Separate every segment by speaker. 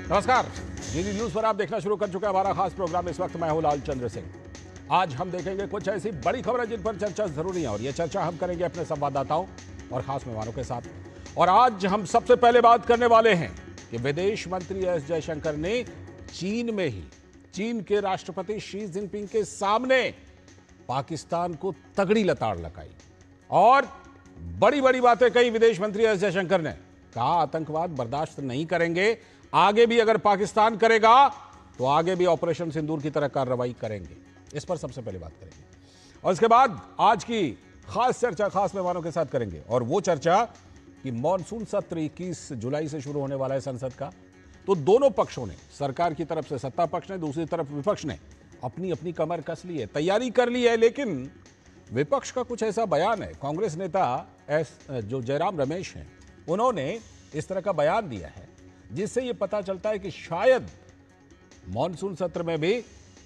Speaker 1: नमस्कार, DD news पर आप देखना शुरू कर चुके हैं हमारा खास प्रोग्राम। इस वक्त मैं हूं लालचंद्र सिंह। आज हम देखेंगे कुछ ऐसी बड़ी खबरें जिन पर चर्चा जरूरी है, और यह चर्चा हम करेंगे अपने संवाददाताओं और खास मेहमानों के साथ। और आज हम सबसे पहले बात करने वाले हैं कि विदेश मंत्री एस जयशंकर ने चीन में ही चीन के राष्ट्रपति शी जिनपिंग के सामने पाकिस्तान को तगड़ी लताड़ लगाई और बड़ी बड़ी बातें कही। विदेश मंत्री एस जयशंकर ने कहा, आतंकवाद बर्दाश्त नहीं करेंगे, आगे भी अगर पाकिस्तान करेगा तो आगे भी ऑपरेशन सिंदूर की तरह कार्रवाई करेंगे। इस पर सबसे पहले बात करेंगे और इसके बाद आज की खास चर्चा खास मेहमानों के साथ करेंगे। और वो चर्चा कि मॉनसून सत्र 21 जुलाई से शुरू होने वाला है संसद का। तो दोनों पक्षों ने, सरकार की तरफ से सत्ता पक्ष ने, दूसरी तरफ विपक्ष ने अपनी अपनी कमर कस ली है, तैयारी कर ली है। लेकिन विपक्ष का कुछ ऐसा बयान है, कांग्रेस नेता जो जयराम रमेश हैं, उन्होंने इस तरह का बयान दिया है जिससे यह पता चलता है कि शायद मॉनसून सत्र में भी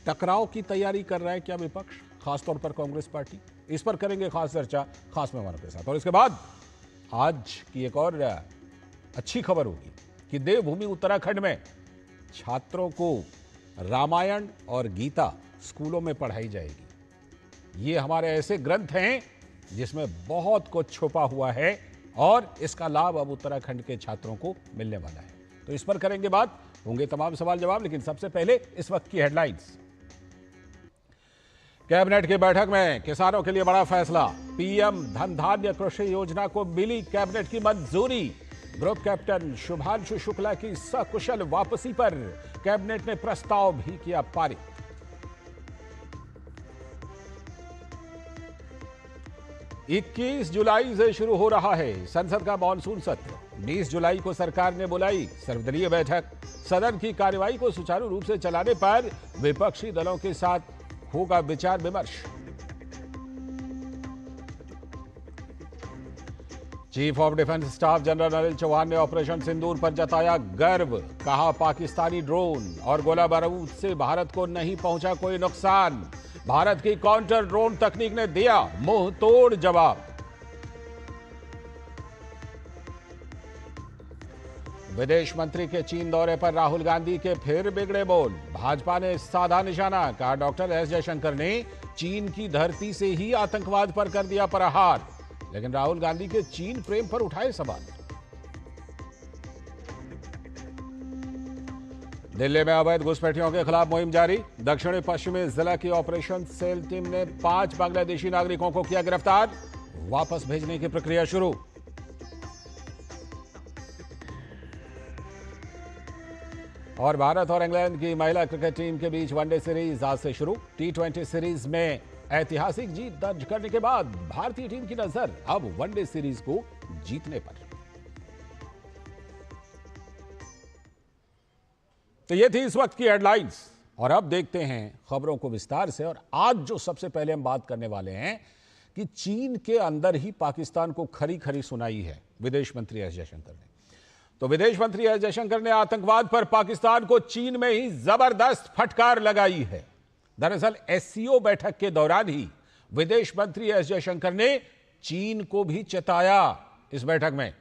Speaker 1: टकराव की तैयारी कर रहा है क्या विपक्ष, खासतौर पर कांग्रेस पार्टी। इस पर करेंगे खास चर्चा खास मेहमानों के साथ। और इसके बाद आज की एक और अच्छी खबर होगी कि देवभूमि उत्तराखंड में छात्रों को रामायण और गीता स्कूलों में पढ़ाई जाएगी। ये हमारे ऐसे ग्रंथ हैं जिसमें बहुत कुछ छुपा हुआ है और इसका लाभ अब उत्तराखंड के छात्रों को मिलने वाला है। तो इस पर करेंगे बात, होंगे तमाम सवाल जवाब। लेकिन सबसे पहले इस वक्त की हेडलाइंस। कैबिनेट की बैठक में किसानों के लिए बड़ा फैसला, पीएम धन धान्य कृषि योजना को मिली कैबिनेट की मंजूरी। ग्रुप कैप्टन शुभांशु शुक्ला की सकुशल वापसी पर कैबिनेट ने प्रस्ताव भी किया पारित। इक्कीस जुलाई से शुरू हो रहा है संसद का मॉनसून सत्र। 20 जुलाई को सरकार ने बुलाई सर्वदलीय बैठक। सदन की कार्यवाही को सुचारू रूप से चलाने पर विपक्षी दलों के साथ होगा विचार विमर्श। Chief of defence staff general Anil Chauhan ने ऑपरेशन सिंदूर पर जताया गर्व। कहा, पाकिस्तानी ड्रोन और गोला बारूद से भारत को नहीं पहुंचा कोई नुकसान। भारत की काउंटर ड्रोन तकनीक ने दिया मुंह तोड़ जवाब। विदेश मंत्री के चीन दौरे पर राहुल गांधी के फिर बिगड़े बोल। भाजपा ने साधा निशाना। कहा, डॉक्टर एस जयशंकर ने चीन की धरती से ही आतंकवाद पर कर दिया प्रहार। लेकिन राहुल गांधी के चीन प्रेम पर उठाए सवाल। दिल्ली में अवैध घुसपैठियों के खिलाफ मुहिम जारी। दक्षिणी पश्चिमी जिला की ऑपरेशन सेल टीम ने 5 बांग्लादेशी नागरिकों को किया गिरफ्तार। वापस भेजने की प्रक्रिया शुरू। और भारत और इंग्लैंड की महिला क्रिकेट टीम के बीच वनडे सीरीज आज से शुरू। T20 सीरीज में ऐतिहासिक जीत दर्ज करने के बाद भारतीय टीम की नजर अब वनडे सीरीज को जीतने पर। तो ये थी इस वक्त की हेडलाइंस और अब देखते हैं खबरों को विस्तार से। और आज जो सबसे पहले हम बात करने वाले हैं कि चीन के अंदर ही पाकिस्तान को खरी खरी सुनाई है विदेश मंत्री एस जयशंकर ने। तो विदेश मंत्री एस जयशंकर ने आतंकवाद पर पाकिस्तान को चीन में ही जबरदस्त फटकार लगाई है। दरअसल एससीओ बैठक के दौरान ही विदेश मंत्री एस जयशंकर ने चीन को भी चेताया। इस बैठक में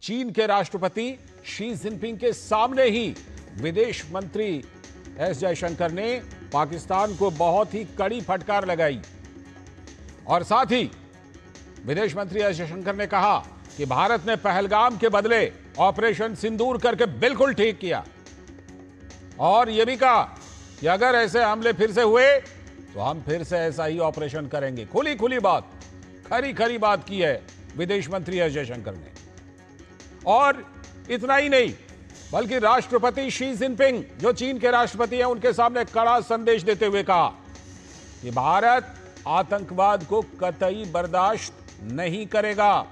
Speaker 1: चीन के राष्ट्रपति शी जिनपिंग के सामने ही विदेश मंत्री एस जयशंकर ने पाकिस्तान को बहुत ही कड़ी फटकार लगाई। और साथ ही विदेश मंत्री एस जयशंकर ने कहा कि भारत ने पहलगाम के बदले ऑपरेशन सिंदूर करके बिल्कुल ठीक किया। और यह भी कहा कि अगर ऐसे हमले फिर से हुए तो हम फिर से ऐसा ही ऑपरेशन करेंगे। खुली खुली बात, खरी खरी बात की है विदेश मंत्री एस जयशंकर ने। और इतना ही नहीं, बल्कि राष्ट्रपति शी जिनपिंग जो चीन के राष्ट्रपति हैं, उनके सामने कड़ा संदेश देते हुए कहा कि भारत आतंकवाद को कतई बर्दाश्त नहीं करेगा।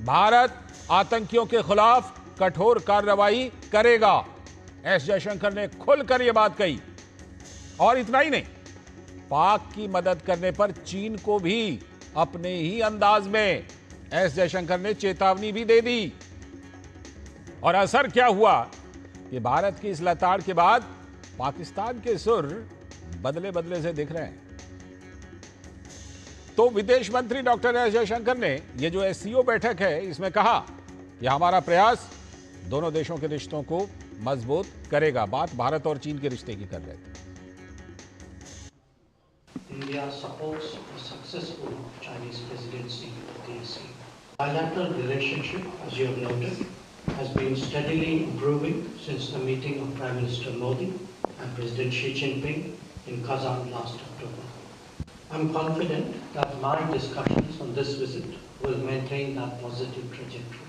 Speaker 1: भारत आतंकियों के खिलाफ कठोर कार्रवाई करेगा। एस जयशंकर ने खुलकर यह बात कही। और इतना ही नहीं, पाक की मदद करने पर चीन को भी अपने ही अंदाज में एस जयशंकर ने चेतावनी भी दे दी। और असर क्या हुआ कि भारत की इस लताड़ के बाद पाकिस्तान के सुर बदले बदले से दिख रहे हैं। तो विदेश मंत्री डॉक्टर एस जयशंकर ने ये जो एससीओ बैठक है इसमें कहा कि हमारा प्रयास दोनों देशों के रिश्तों को मजबूत करेगा। बात भारत और चीन के रिश्ते की कर रहे थे।
Speaker 2: India supports a successful Chinese presidency of the ASEAN. Bilateral relationship, as you have noted, has been steadily improving since the meeting of Prime Minister Modi and President Xi Jinping in Kazan last October. I'm confident that my discussions on this visit will maintain that positive trajectory.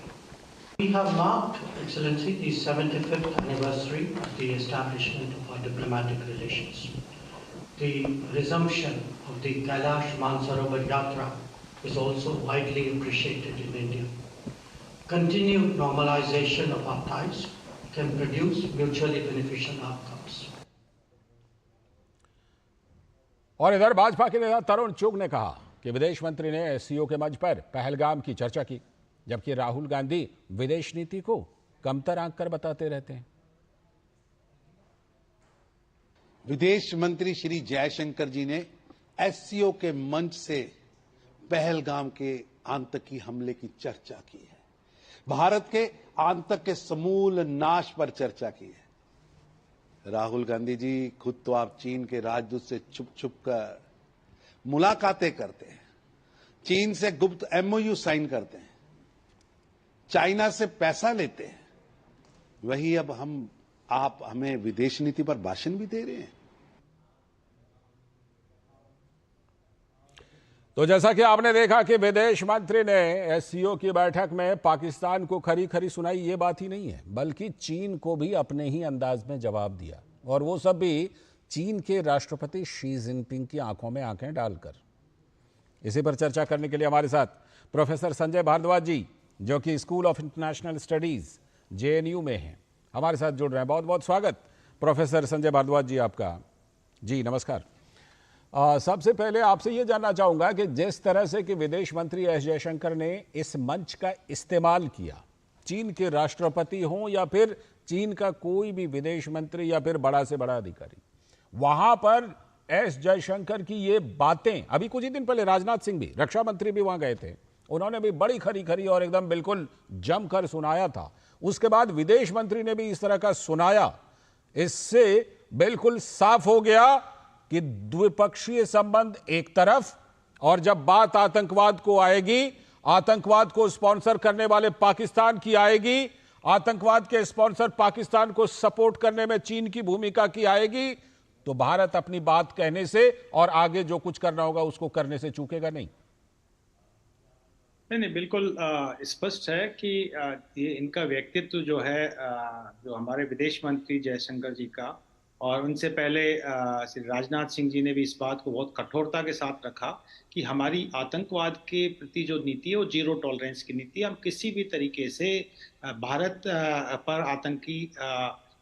Speaker 2: We have marked, Excellency, the 75th anniversary of the establishment of our diplomatic relations. The resumption of the Kailash Mansarovar Yatra is also widely appreciated in India. Continued normalization of our ties can produce mutually beneficial outcomes.
Speaker 1: और इधर भाजपा के नेता तरुण चुग ने कहा कि विदेश मंत्री ने एससीओ के मंच पर पहलगाम की चर्चा की, जबकि राहुल गांधी विदेश नीति को कमतर आंक कर बताते रहते हैं।
Speaker 3: विदेश मंत्री श्री जयशंकर जी ने एससीओ के मंच से पहलगाम के आतंकी हमले की चर्चा की है, भारत के आतंक के समूल नाश पर चर्चा की है। राहुल गांधी जी खुद तो आप चीन के राजदूत से छुप छुप कर मुलाकातें करते हैं, चीन से गुप्त एमओयू साइन करते हैं, चाइना से पैसा लेते हैं, वही अब आप हमें विदेश नीति पर भाषण भी दे रहे हैं।
Speaker 1: तो जैसा कि आपने देखा कि विदेश मंत्री ने एससीओ की बैठक में पाकिस्तान को खरी खरी सुनाई, ये बात ही नहीं है, बल्कि चीन को भी अपने ही अंदाज में जवाब दिया, और वो सब भी चीन के राष्ट्रपति शी जिनपिंग की आंखों में आंखें डालकर। इसी पर चर्चा करने के लिए हमारे साथ प्रोफेसर संजय भारद्वाज जी, जो कि school of international studies JNU में हैं, हमारे साथ जुड़ रहे हैं। बहुत बहुत स्वागत प्रोफेसर संजय भारद्वाज जी आपका। जी नमस्कार। सबसे पहले आपसे ये जानना चाहूंगा कि जिस तरह से कि विदेश मंत्री एस जयशंकर ने इस मंच का इस्तेमाल किया, चीन के राष्ट्रपति हों या फिर चीन का कोई भी विदेश मंत्री या फिर बड़ा से बड़ा अधिकारी, वहां पर एस जयशंकर की ये बातें, अभी कुछ ही दिन पहले राजनाथ सिंह भी, रक्षा मंत्री भी वहां गए थे, उन्होंने भी बड़ी खरी खरी और एकदम बिल्कुल जमकर सुनाया था। उसके बाद विदेश मंत्री ने भी इस तरह का सुनाया। इससे बिल्कुल साफ हो गया कि द्विपक्षीय संबंध एक तरफ, और जब बात आतंकवाद को आएगी, आतंकवाद को स्पॉन्सर करने वाले पाकिस्तान की आएगी, आतंकवाद के स्पॉन्सर पाकिस्तान को सपोर्ट करने में चीन की भूमिका की आएगी, तो भारत अपनी बात कहने से और आगे जो कुछ करना होगा उसको करने से चूकेगा नहीं।
Speaker 4: नहीं, बिल्कुल स्पष्ट है कि ये इनका व्यक्तित्व जो है, जो हमारे विदेश मंत्री जयशंकर जी का, और उनसे पहले श्री राजनाथ सिंह जी ने भी इस बात को बहुत कठोरता के साथ रखा कि हमारी आतंकवाद के प्रति जो नीति है वो जीरो टॉलरेंस की नीति है। हम किसी भी तरीके से भारत पर आतंकी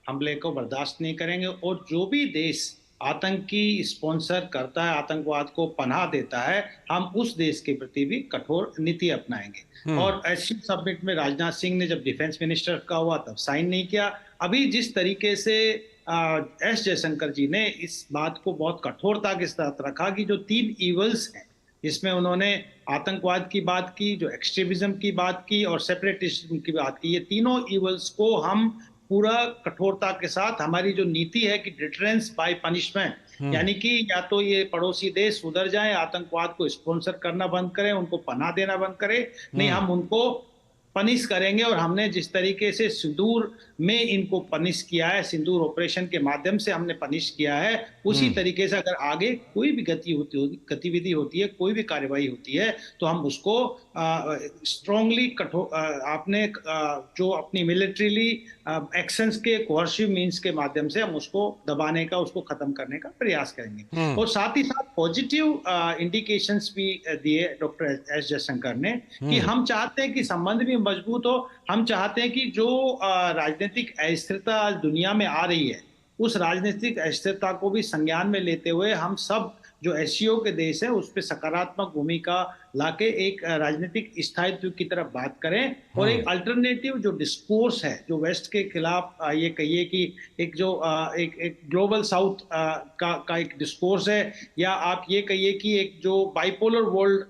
Speaker 4: हमले को बर्दाश्त नहीं करेंगे, और जो भी देश आतंकी स्पॉन्सर करता है, आतंकवाद को पनाह देता है, हम उस देश के प्रति भी कठोर नीति अपनाएंगे। और एससीओ समिट में राजनाथ सिंह ने जब डिफेंस मिनिस्टर का हुआ तब साइन नहीं किया। अभी जिस तरीके से एस जयशंकर जी ने इस बात को बहुत कठोरता के साथ रखा कि जो 3 ईवल्स हैं, जिसमें उन्होंने आतंकवाद की बात की, जो एक्सट्रीमिज्म की बात की और सेपरेटिज्म की बात की, ये तीनों ईवल्स को हम पूरा कठोरता के साथ, हमारी जो नीति है कि डिटरेंस बाय पनिशमेंट, यानी कि या तो ये पड़ोसी देश सुधर जाएं, आतंकवाद को स्पॉन्सर करना बंद करें, उनको पनाह देना बंद करें, नहीं हम उनको पनिश करेंगे। और हमने जिस तरीके से सिंदूर में इनको पनिश किया है, सिंदूर ऑपरेशन के माध्यम से हमने पनिश किया है, उसी तरीके से अगर आगे कोई भी गतिविधि होती है, कोई भी कार्रवाई होती है, तो हम उसको स्ट्रांगली आपने जो अपनी मिलिट्रीली एक्शंस के कोहर्सिव मीन्स के माध्यम से हम उसको दबाने का, उसको खत्म करने का प्रयास करेंगे। और साथ ही साथ पॉजिटिव इंडिकेशंस भी दिए डॉक्टर एस जयशंकर ने कि हम चाहते हैं कि संबंध भी मजबूत हो। हम चाहते हैं कि जो राजनीतिक अस्थिरता आज दुनिया में आ रही है, उस राजनीतिक अस्थिरता को भी संज्ञान में लेते हुए हम सब जो एससीओ के देश है उस पर सकारात्मक भूमिका लाके एक राजनीतिक स्थायित्व की तरफ बात करें, और एक अल्टरनेटिव जो डिस्कोर्स है, जो वेस्ट के खिलाफ ये कहिए कि एक जो एक ग्लोबल साउथ का एक डिस्कोर्स है, या आप ये कहिए कि एक जो बाइपोलर वर्ल्ड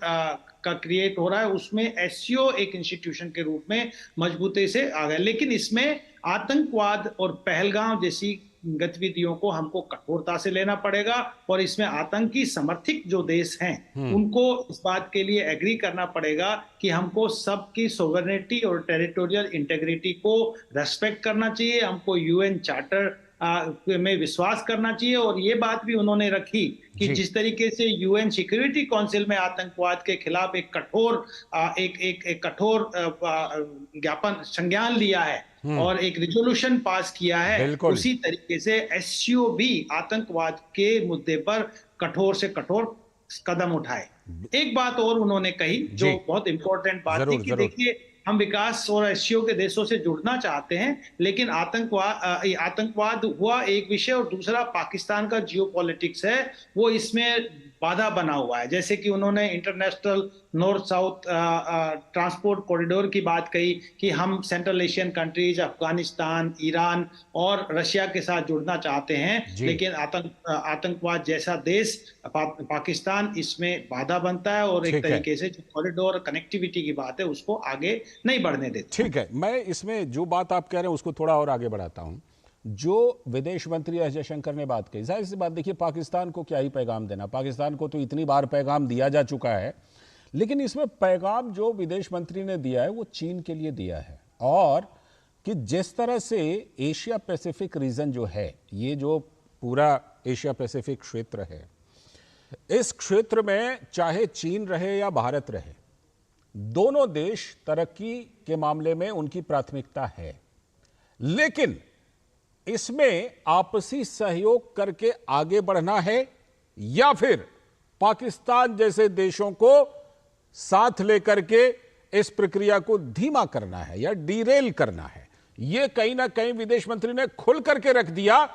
Speaker 4: का क्रिएट हो रहा है, उसमें एससीओ एक इंस्टीट्यूशन के रूप में मजबूती से आ गया। लेकिन इसमें आतंकवाद और पहलगाम जैसी गतिविधियों को हमको कठोरता से लेना पड़ेगा और इसमें आतंकी समर्थित जो देश हैं उनको इस बात के लिए एग्री करना पड़ेगा कि हमको सबकी सोवरेनिटी और टेरिटोरियल इंटेग्रिटी को रेस्पेक्ट करना चाहिए, हमको यूएन चार्टर में विश्वास करना चाहिए। और ये बात भी उन्होंने रखी कि जिस तरीके से यूएन सिक्योरिटी काउंसिल में आतंकवाद के खिलाफ एक कठोर ज्ञापन संज्ञान लिया है और एक रिजोल्यूशन पास किया है, उसी तरीके से एससीओ भी आतंकवाद के मुद्दे पर कठोर से कठोर कदम उठाए। एक बात और उन्होंने कही जो बहुत इंपॉर्टेंट बात थी कि देखिए हम विकास और एससीओ के देशों से जुड़ना चाहते हैं, लेकिन आतंकवाद हुआ एक विषय और दूसरा पाकिस्तान का जियोपॉलिटिक्स है, वो इसमें बाधा बना हुआ है। जैसे कि उन्होंने international north south transport corridor की बात कही कि हम central Asian countries, Afghanistan, Iran और रशिया के साथ जुड़ना चाहते हैं, लेकिन आतंकवाद जैसा देश पाकिस्तान इसमें बाधा बनता है और एक तरीके से जो कॉरिडोर कनेक्टिविटी की बात है उसको आगे नहीं बढ़ने देता।
Speaker 1: ठीक है, मैं इसमें जो बात आप कह रहे हैं उसको थोड़ा और आगे बढ़ाता हूं। जो विदेश मंत्री एस जयशंकर ने बात कही, जाहिर सी बात, देखिए पाकिस्तान को क्या ही पैगाम देना, पाकिस्तान को तो इतनी बार पैगाम दिया जा चुका है, लेकिन इसमें पैगाम जो विदेश मंत्री ने दिया है वो चीन के लिए दिया है। और कि जिस तरह से एशिया पैसिफिक रीजन जो है, ये जो पूरा एशिया पैसिफिक क्षेत्र है, इस क्षेत्र में चाहे चीन रहे या भारत रहे, दोनों देश तरक्की के मामले में उनकी प्राथमिकता है, लेकिन इसमें आपसी सहयोग करके आगे बढ़ना है या फिर पाकिस्तान जैसे देशों को साथ लेकर के इस प्रक्रिया को धीमा करना है या डीरेल करना है। यह कहीं ना कहीं विदेश मंत्री ने खुल करके रख दिया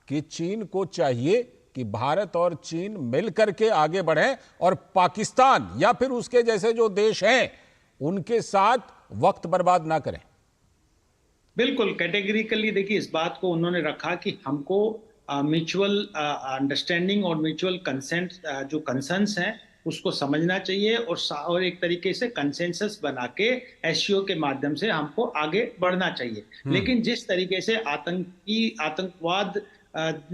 Speaker 1: कि चीन को चाहिए कि भारत और चीन मिलकर के आगे बढ़े और पाकिस्तान या फिर उसके जैसे जो देश हैं उनके साथ वक्त बर्बाद ना करें।
Speaker 4: बिल्कुल कैटेगरिकली देखिए इस बात को उन्होंने रखा कि हमको म्यूचुअल अंडरस्टैंडिंग और म्यूचुअल कंसेंट जो कंसर्न्स हैं उसको समझना चाहिए और एक तरीके से कंसेंसस बना के एससीओ के माध्यम से हमको आगे बढ़ना चाहिए। लेकिन जिस तरीके से आतंकवाद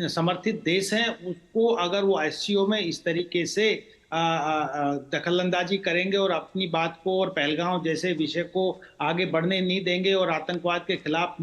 Speaker 4: समर्थित देश हैं उसको अगर वो एससीओ में इस तरीके से दखलंदाजी करेंगे और अपनी बात को और पहलगाम जैसे विषय को आगे बढ़ने नहीं देंगे और आतंकवाद के खिलाफ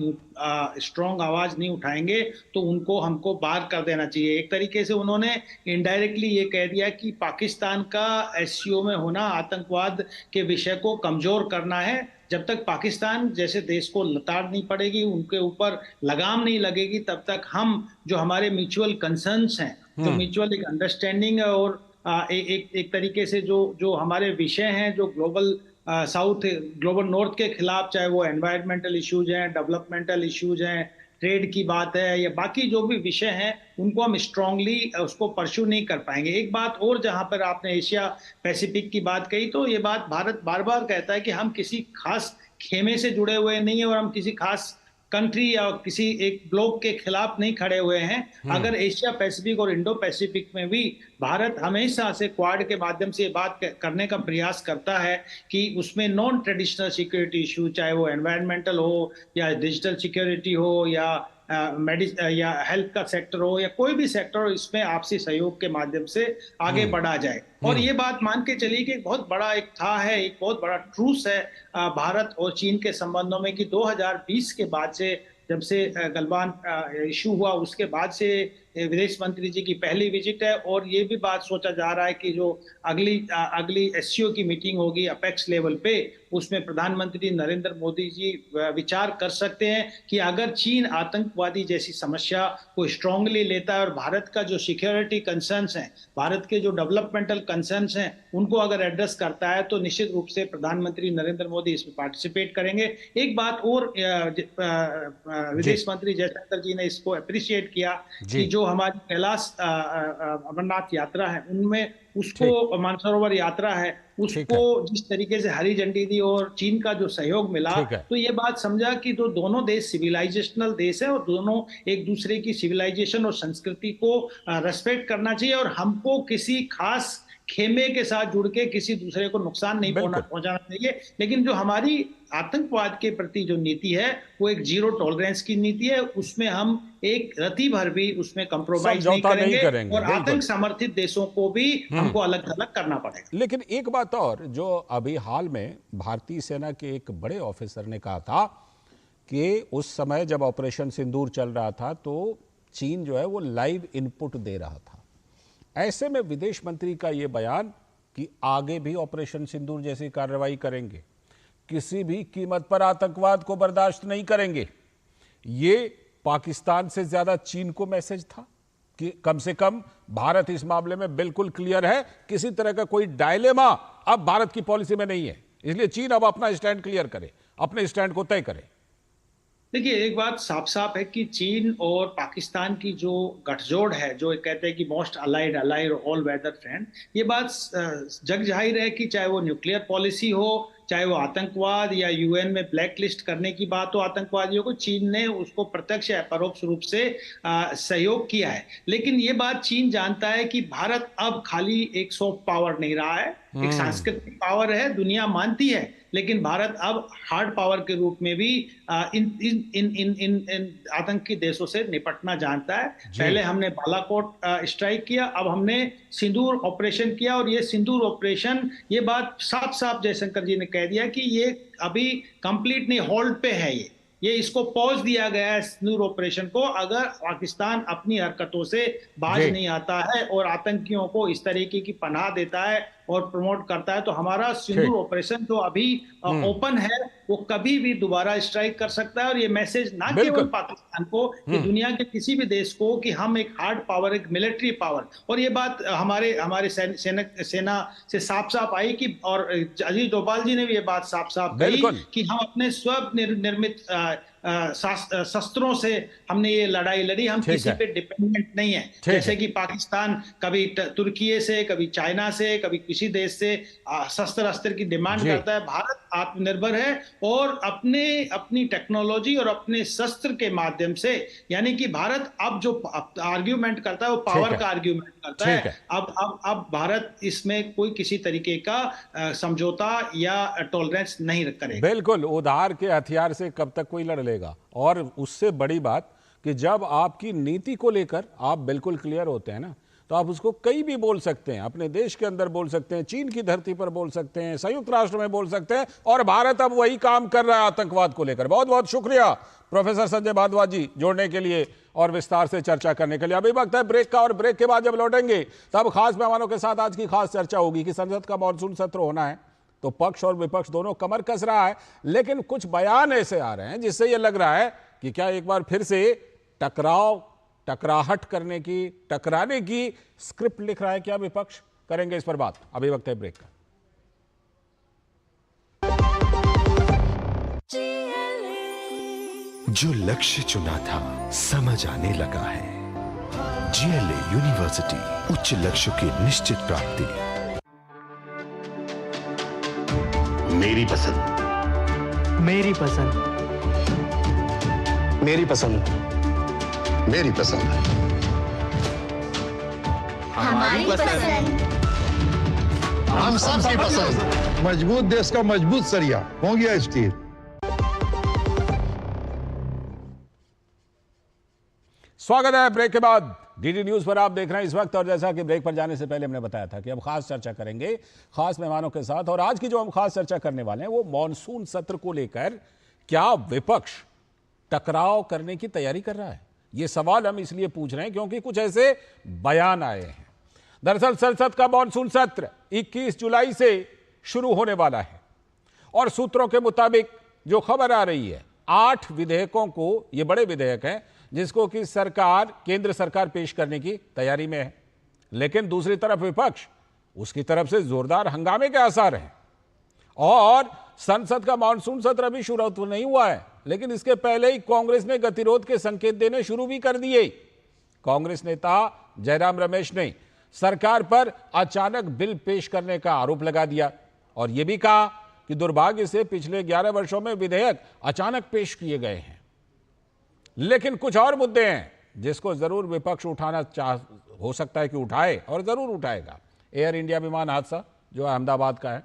Speaker 4: स्ट्रॉन्ग आवाज नहीं उठाएंगे तो उनको हमको बाहर कर देना चाहिए। एक तरीके से उन्होंने इनडायरेक्टली ये कह दिया कि पाकिस्तान का एससीओ में होना आतंकवाद के विषय को कमजोर करना है। जब तक पाकिस्तान जैसे देश को लताड़ नहीं पड़ेगी, उनके ऊपर लगाम नहीं लगेगी, तब तक हम जो हमारे म्यूचुअल कंसर्न्स हैं, जो म्यूचुअल एक अंडरस्टैंडिंग है और एक तरीके से जो हमारे विषय हैं जो ग्लोबल साउथ ग्लोबल नॉर्थ के खिलाफ, चाहे वो एनवायरमेंटल इश्यूज हैं, डेवलपमेंटल इश्यूज हैं, ट्रेड की बात है या बाकी जो भी विषय हैं, उनको हम स्ट्रांगली उसको परस्यू नहीं कर पाएंगे। एक बात और, जहां पर आपने एशिया पैसिफिक की बात कही, तो ये बात भारत बार बार कहता है कि हम किसी खास खेमे से जुड़े हुए नहीं है और हम किसी खास कंट्री या किसी एक ब्लॉक के खिलाफ नहीं खड़े हुए हैं। अगर एशिया पैसिफिक और इंडो पैसिफिक में भी भारत हमेशा से क्वाड के माध्यम से बात करने का प्रयास करता है कि उसमें नॉन ट्रेडिशनल सिक्योरिटी इशू, चाहे वो एनवायरमेंटल हो या डिजिटल सिक्योरिटी हो या या हेल्थ का सेक्टर हो या कोई भी सेक्टर हो, इसमें आपसी सहयोग के माध्यम से आगे बढ़ा जाए। और ये बात मान के चलिए कि बहुत बड़ा एक एक बहुत बड़ा ट्रूस है भारत और चीन के संबंधों में कि 2020 के बाद से, जब से गलवान इशू हुआ, उसके बाद से विदेश मंत्री जी की पहली विजिट है और ये भी बात सोचा जा रहा है कि जो अगली एससीओ की मीटिंग होगी अपेक्स लेवल पे, उसमें प्रधानमंत्री नरेंद्र मोदी जी विचार कर सकते हैं कि अगर चीन आतंकवादी जैसी समस्या को स्ट्रांगली लेता है और भारत का जो सिक्योरिटी कंसर्न्स हैं, भारत के जो डेवलपमेंटल कंसर्न्स हैं, उनको अगर एड्रेस करता है तो निश्चित रूप से प्रधानमंत्री नरेंद्र मोदी इसमें पार्टिसिपेट करेंगे। एक बात और, विदेश मंत्री जयशंकर जी ने इसको अप्रिशिएट किया कि जो हमारी कैलाश अमरनाथ यात्रा है उनमें उसको मानसरोवर यात्रा है उसको जिस तरीके से हरी झंडी दी और चीन का जो सहयोग मिला, तो ये बात समझा कि तो दोनों देश सिविलाइजेशनल देश है और दोनों एक दूसरे की सिविलाइजेशन और संस्कृति को रेस्पेक्ट करना चाहिए और हमको किसी खास खेमे के साथ जुड़ के किसी दूसरे को नुकसान नहीं पहुंचाना चाहिए। लेकिन जो हमारी आतंकवाद के प्रति जो नीति है वो एक जीरो टॉलरेंस की नीति है, उसमें हम एक रत्ती भर भी उसमें कंप्रोमाइज नहीं करेंगे और आतंक समर्थित देशों को भी हमको अलग थलग करना पड़ेगा।
Speaker 1: लेकिन एक बात और, जो अभी हाल में भारतीय सेना के एक बड़े ऑफिसर ने कहा था कि उस समय जब ऑपरेशन सिंदूर चल रहा था तो चीन जो है वो लाइव इनपुट दे रहा था। ऐसे में विदेश मंत्री का ये बयान कि आगे भी ऑपरेशन सिंदूर जैसी कार्रवाई करेंगे, किसी भी कीमत पर आतंकवाद को बर्दाश्त नहीं करेंगे, ये पाकिस्तान से ज्यादा चीन को मैसेज था कि कम से कम भारत इस मामले में बिल्कुल क्लियर है, किसी तरह का कोई डायलेमा अब भारत की पॉलिसी में नहीं है, इसलिए चीन अब अपना स्टैंड क्लियर करे, अपने स्टैंड को तय करे।
Speaker 4: देखिए, एक बात साफ साफ है कि चीन और पाकिस्तान की जो गठजोड़ है, जो कहते हैं कि most allied allied all weather friend, ये बात जग जाहिर है कि चाहे वो न्यूक्लियर पॉलिसी हो, चाहे वो आतंकवाद या यूएन में ब्लैक लिस्ट करने की बात हो आतंकवादियों को, चीन ने उसको प्रत्यक्ष या परोक्ष रूप से सहयोग किया है। लेकिन ये बात चीन जानता है कि भारत अब खाली एक सॉफ्ट पावर नहीं रहा है, एक सांस्कृतिक पावर है, दुनिया मानती है, लेकिन भारत अब हार्ड पावर के रूप में भी इन आतंकी देशों से निपटना जानता है। पहले हमने बालाकोट स्ट्राइक किया, अब हमने सिंदूर ऑपरेशन किया, और ये सिंदूर ऑपरेशन, ये बात साफ साफ जयशंकर जी ने कह दिया कि ये अभी कंप्लीट नहीं, होल्ड पे है, ये इसको पॉज दिया गया है सिंदूर ऑपरेशन को। अगर पाकिस्तान अपनी हरकतों से बाज नहीं आता है और आतंकियों को इस तरीके की पनाह देता है और प्रमोट करता है, तो हमारा सिंदूर ऑपरेशन जो अभी ओपन है वो कभी भी दोबारा स्ट्राइक कर सकता है। और ये मैसेज ना केवल पाकिस्तान को, कि दुनिया के किसी भी देश को, कि हम एक हार्ड पावर, एक मिलिट्री पावर, और ये बात हमारे सेना से साफ साफ आई कि, और अजीत डोभाल जी ने भी ये बात साफ साफ कही कि हम अपने स्व निर्मित शस्त्रों से हमने ये लड़ाई लड़ी, हम किसी पे डिपेंडेंट नहीं है। जैसे कि पाकिस्तान कभी तुर्की से, कभी चाइना से, कभी किसी देश से शस्त्र अस्त्र की डिमांड करता है, भारत आत्मनिर्भर है और अपनी टेक्नोलॉजी और अपने शस्त्र के माध्यम से, यानी कि भारत अब जो आर्ग्यूमेंट करता है वो पावर का आर्ग्यूमेंट करता है। अब भारत इसमें कोई किसी तरीके का समझौता या टॉलरेंस नहीं करेगा।
Speaker 1: बिल्कुल, उधार के हथियार से कब तक कोई लड़ लेगा। और उससे बड़ी बात कि जब आपकी नीति को लेकर आप बिल्कुल क्लियर होते हैं ना, तो आप उसको कहीं भी बोल सकते हैं, अपने देश के अंदर बोल सकते हैं, चीन की धरती पर बोल सकते हैं, संयुक्त राष्ट्र में बोल सकते हैं, और भारत अब वही काम कर रहा है आतंकवाद को लेकर। बहुत बहुत शुक्रिया प्रोफेसर संजय भारद्वाज जी जोड़ने के लिए और विस्तार से चर्चा करने के लिए। अभी वक्त है ब्रेक का, और ब्रेक के बाद जब लौटेंगे तब खास मेहमानों के साथ आज की खास चर्चा होगी कि संसद का मॉनसून सत्र होना है, तो पक्ष और विपक्ष दोनों कमर कस रहा है, लेकिन कुछ बयान ऐसे आ रहे हैं जिससे यह लग रहा है कि क्या एक बार फिर से टकराहट करने की, टकराने की स्क्रिप्ट लिख रहा है क्या विपक्ष? करेंगे इस पर बात, अभी वक्त है ब्रेक का।
Speaker 5: जो लक्ष्य चुना था समझ आने लगा है। जीएलए यूनिवर्सिटी, उच्च लक्ष्य की निश्चित प्राप्ति।
Speaker 6: मेरी पसंद,
Speaker 7: मेरी पसंद,
Speaker 6: मेरी पसंद, मेरी पसंद,
Speaker 8: हमारी पसंद,
Speaker 6: हम सबकी पसंद।
Speaker 9: मजबूत देश का मजबूत सरिया हो गया स्टील।
Speaker 1: स्वागत है ब्रेक के बाद। डीडी न्यूज पर आप देख रहे हैं इस वक्त, और जैसा कि ब्रेक पर जाने से पहले हमने बताया था कि अब खास चर्चा करेंगे खास मेहमानों के साथ, और आज की जो हम खास चर्चा करने वाले हैं वो मॉनसून सत्र को लेकर क्या विपक्ष टकराव करने की तैयारी कर रहा है। ये सवाल हम इसलिए पूछ रहे हैं क्योंकि कुछ ऐसे बयान आए हैं। दरअसल संसद का मॉनसून सत्र 21 जुलाई से शुरू होने वाला है, और सूत्रों के मुताबिक जो खबर आ रही है, 8 विधेयकों को, ये बड़े विधेयक हैं जिसको कि केंद्र सरकार पेश करने की तैयारी में है, लेकिन दूसरी तरफ विपक्ष, उसकी तरफ से जोरदार हंगामे के आसार हैं। और संसद का मॉनसून सत्र अभी शुरू तो नहीं हुआ है, लेकिन इसके पहले ही कांग्रेस ने गतिरोध के संकेत देने शुरू भी कर दिए। कांग्रेस नेता जयराम रमेश ने सरकार पर अचानक बिल पेश करने का आरोप लगा दिया, और यह भी कहा कि दुर्भाग्य से पिछले 11 वर्षों में विधेयक अचानक पेश किए गए हैं। लेकिन कुछ और मुद्दे हैं जिसको जरूर विपक्ष उठाना हो सकता है कि उठाए, और जरूर उठाएगा। एयर इंडिया विमान हादसा जो अहमदाबाद का है,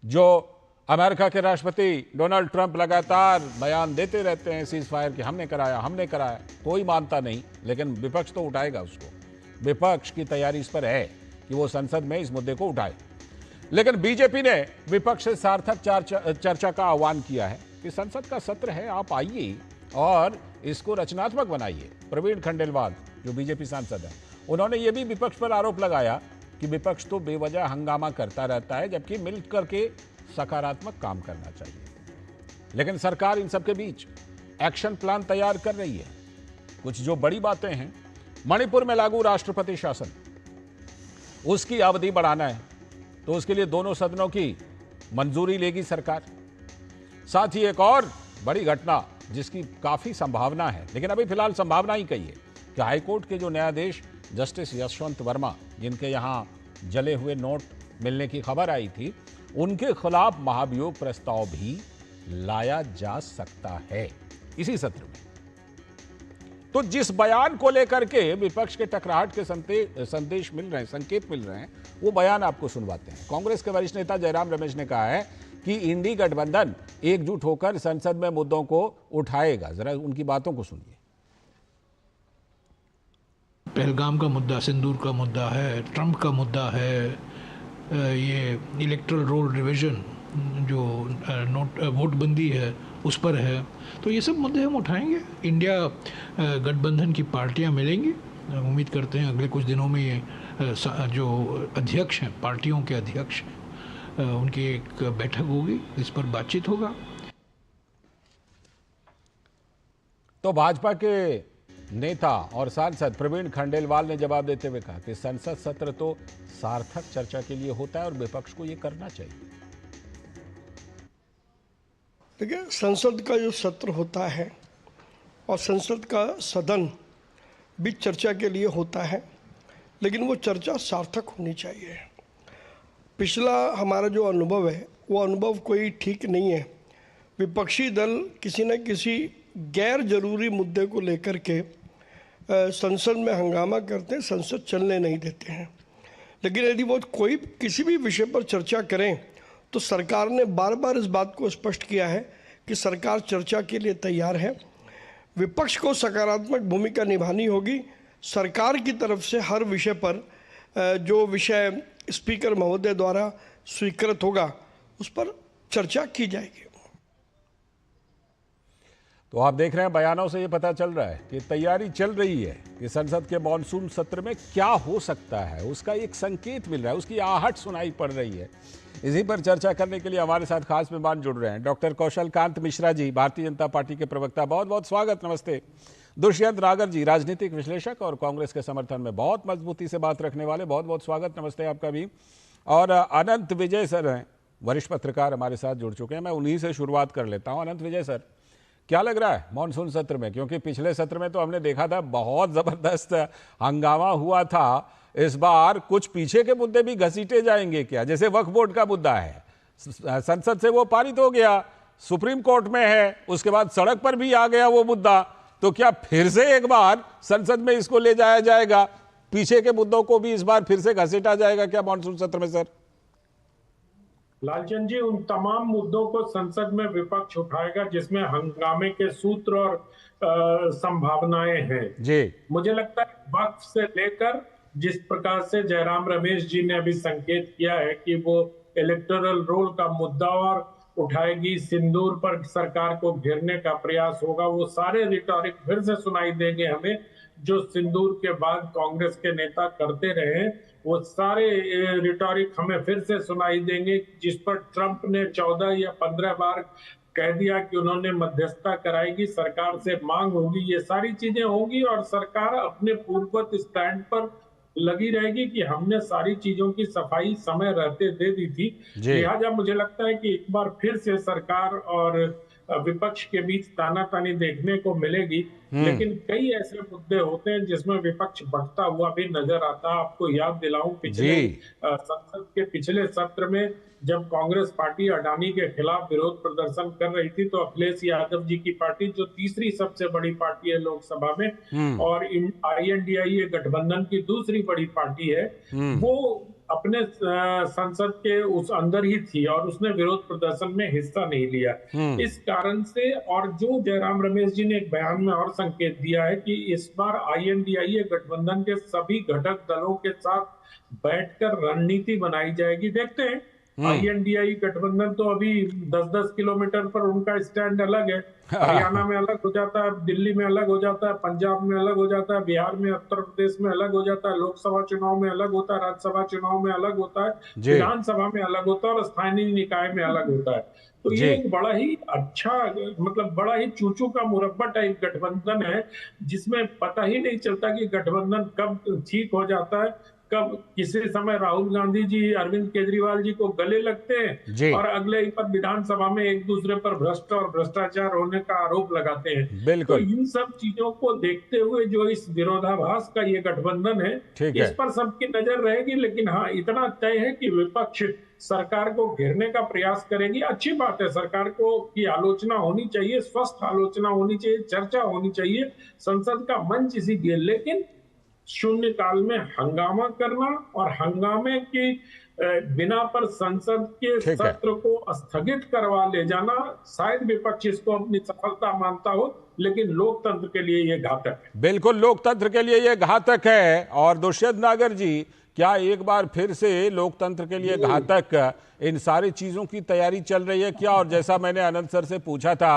Speaker 1: जो अमेरिका के राष्ट्रपति डोनाल्ड ट्रंप लगातार बयान देते रहते हैं सीज फायर कि हमने कराया, कोई मानता नहीं, लेकिन विपक्ष तो उठाएगा उसको। विपक्ष की तैयारी इस पर है कि वो संसद में इस मुद्दे को उठाए। लेकिन बीजेपी ने विपक्ष से सार्थक चर्चा का आह्वान किया है कि संसद का सत्र है, आप आइए और इसको रचनात्मक बनाइए। प्रवीण खंडेलवाल जो बीजेपी सांसद है, उन्होंने ये भी विपक्ष पर आरोप लगाया कि विपक्ष तो बेवजह हंगामा करता रहता है, जबकि मिल करके सकारात्मक काम करना चाहिए। लेकिन सरकार इन सबके बीच एक्शन प्लान तैयार कर रही है। कुछ जो बड़ी बातें हैं, मणिपुर में लागू राष्ट्रपति शासन, उसकी अवधि बढ़ाना है, तो उसके लिए दोनों सदनों की मंजूरी लेगी सरकार। साथ ही एक और बड़ी घटना जिसकी काफी संभावना है, लेकिन अभी फिलहाल संभावना ही कही है कि हाईकोर्ट के जो न्यायाधीश जस्टिस यशवंत वर्मा, जिनके यहां जले हुए नोट मिलने की खबर आई थी, उनके खिलाफ महाभियोग प्रस्ताव भी लाया जा सकता है इसी सत्र में। तो जिस बयान को लेकर के विपक्ष के टकराहट के संदेश मिल रहे हैं, संकेत मिल रहे हैं, वो बयान आपको सुनवाते हैं। कांग्रेस के वरिष्ठ नेता जयराम रमेश ने कहा है कि इंडी गठबंधन एकजुट होकर संसद में मुद्दों को उठाएगा। जरा उनकी बातों को सुनिए।
Speaker 7: पहलगाम का मुद्दा, सिंदूर का मुद्दा है, ट्रंप का मुद्दा है, ये इलेक्टोरल रोल रिवीजन जो वोटबंदी है उस पर है। तो ये सब मुद्दे हम उठाएंगे। इंडिया गठबंधन की पार्टियां मिलेंगी, उम्मीद करते हैं अगले कुछ दिनों में ये जो अध्यक्ष हैं, पार्टियों के अध्यक्ष, उनकी एक बैठक होगी, इस पर बातचीत होगा।
Speaker 1: तो भाजपा के नेता और सांसद प्रवीण खंडेलवाल ने जवाब देते हुए कहा कि संसद सत्र तो सार्थक चर्चा के लिए होता है और विपक्ष को यह करना चाहिए।
Speaker 10: देखिए, संसद का जो सत्र होता है और संसद का सदन भी चर्चा के लिए होता है, लेकिन वो चर्चा सार्थक होनी चाहिए। पिछला हमारा जो अनुभव है वो अनुभव कोई ठीक नहीं है। विपक्षी दल किसी न किसी गैर जरूरी मुद्दे को लेकर के संसद में हंगामा करते हैं, संसद चलने नहीं देते हैं। लेकिन यदि वो कोई किसी भी विषय पर चर्चा करें तो सरकार ने बार बार इस बात को स्पष्ट किया है कि सरकार चर्चा के लिए तैयार है। विपक्ष को सकारात्मक भूमिका निभानी होगी। सरकार की तरफ से हर विषय पर जो विषय स्पीकर महोदय द्वारा स्वीकृत होगा उस पर चर्चा की जाएगी।
Speaker 1: तो आप देख रहे हैं, बयानों से ये पता चल रहा है कि तैयारी चल रही है कि संसद के मॉनसून सत्र में क्या हो सकता है, उसका एक संकेत मिल रहा है, उसकी आहट सुनाई पड़ रही है। इसी पर चर्चा करने के लिए हमारे साथ खास मेहमान जुड़ रहे हैं। डॉक्टर कौशल कांत मिश्रा जी, भारतीय जनता पार्टी के प्रवक्ता, बहुत बहुत स्वागत, नमस्ते। दुष्यंत नागर जी, राजनीतिक विश्लेषक और कांग्रेस के समर्थन में बहुत मजबूती से बात रखने वाले, बहुत बहुत स्वागत, नमस्ते आपका भी। और अनंत विजय सर हैं, वरिष्ठ पत्रकार, हमारे साथ जुड़ चुके हैं। मैं उन्हीं से शुरुआत कर लेता हूं। अनंत विजय सर, क्या लग रहा है मॉनसून सत्र में? क्योंकि पिछले सत्र में तो हमने देखा था बहुत जबरदस्त हंगामा हुआ था। इस बार कुछ पीछे के मुद्दे भी घसीटे जाएंगे क्या? जैसे वक्फ बोर्ड का मुद्दा है, संसद से वो पारित हो गया, सुप्रीम कोर्ट में है, उसके बाद सड़क पर भी आ गया वो मुद्दा, तो क्या फिर से एक बार संसद में इसको ले जाया जाएगा? पीछे के मुद्दों को भी इस बार फिर से घसीटा जाएगा क्या मॉनसून सत्र में? सर
Speaker 11: लालचंद जी, उन तमाम मुद्दों को संसद में विपक्ष उठाएगा जिसमें हंगामे के सूत्र और संभावनाएं हैं जी। मुझे लगता है वक्फ से लेकर जिस प्रकार से जयराम रमेश जी ने अभी संकेत किया है कि वो इलेक्टोरल रोल का मुद्दा और उठाएगी, सिंदूर पर सरकार को घेरने का प्रयास होगा, वो सारे रिटॉरिक फिर से सुनाई देंगे हमें जो सिंदूर के बाद कांग्रेस के नेता करते रहे। वो सारे रिटॉरिक हमें फिर से सुनाई देंगे, जिस पर ट्रंप ने 14 या 15 बार कह दिया कि उन्होंने मध्यस्थता कराएगी, सरकार से मांग होगी, ये सारी चीजें होंगी और सरकार अपने पूर्ववत स्टैंड पर लगी रहेगी कि हमने सारी चीजों की सफाई समय रहते दे दी थी। लिहाजा मुझे लगता है कि एक बार फिर से सरकार और विपक्ष के बीच तानातानी देखने को मिलेगी। लेकिन कई ऐसे मुद्दे होते हैं जिसमें विपक्ष बढ़ता हुआ भी नजर आता है। आपको याद दिलाऊं, पिछले संसद के पिछले सत्र में जब कांग्रेस पार्टी अडानी के खिलाफ विरोध प्रदर्शन कर रही थी तो अखिलेश यादव जी की पार्टी, जो तीसरी सबसे बड़ी पार्टी है लोकसभा में और INDIA गठबंधन की दूसरी बड़ी पार्टी है, वो अपने संसद के उस अंदर ही थी और उसने विरोध प्रदर्शन में हिस्सा नहीं लिया। इस कारण से, और जो जयराम रमेश जी ने एक बयान में और संकेत दिया है कि इस बार INDIA गठबंधन के सभी घटक दलों के साथ बैठकर रणनीति बनाई जाएगी। देखते हैं, INDIA गठबंधन तो अभी 10-10 किलोमीटर पर उनका स्टैंड अलग है। हरियाणा में अलग हो जाता है, दिल्ली में अलग हो जाता है, पंजाब में अलग हो जाता है, बिहार में, उत्तर प्रदेश में अलग हो जाता है, लोकसभा चुनाव में अलग होता है, राज्यसभा चुनाव में अलग होता है, विधानसभा में अलग होता है और स्थानीय निकाय में अलग होता है। तो ये एक बड़ा ही अच्छा, मतलब बड़ा ही चूचू का मुरब्बा टाइप गठबंधन है, जिसमें पता ही नहीं चलता कि गठबंधन कब ठीक हो जाता है, कब किसी समय राहुल गांधी जी अरविंद केजरीवाल जी को गले लगते हैं और अगले ही पर विधानसभा में एक दूसरे पर भ्रष्ट और भ्रष्टाचार होने का आरोप लगाते हैं। तो इन सब चीजों को देखते हुए जो इस विरोधाभास का ये गठबंधन है, इस पर सबकी नजर रहेगी। लेकिन हाँ, इतना तय है कि विपक्ष सरकार को घेरने का प्रयास करेगी। अच्छी बात है, सरकार को की आलोचना होनी चाहिए, स्वस्थ आलोचना होनी चाहिए, चर्चा होनी चाहिए, संसद का मंच इसीलिए। लेकिन शून्यकाल में हंगामा करना और हंगामे की बिना पर संसद के सत्र को स्थगित करवा ले जाना, शायद विपक्ष इसको अपनी सफलता मानता हो, लेकिन लोकतंत्र के लिए ये घातक है।
Speaker 1: बिल्कुल लोकतंत्र के लिए ये घातक है। और दुष्यंत नागर जी, क्या एक बार फिर से लोकतंत्र के लिए घातक इन सारी चीजों की तैयारी चल रही है क्या? और जैसा मैंने आनंद सर से पूछा था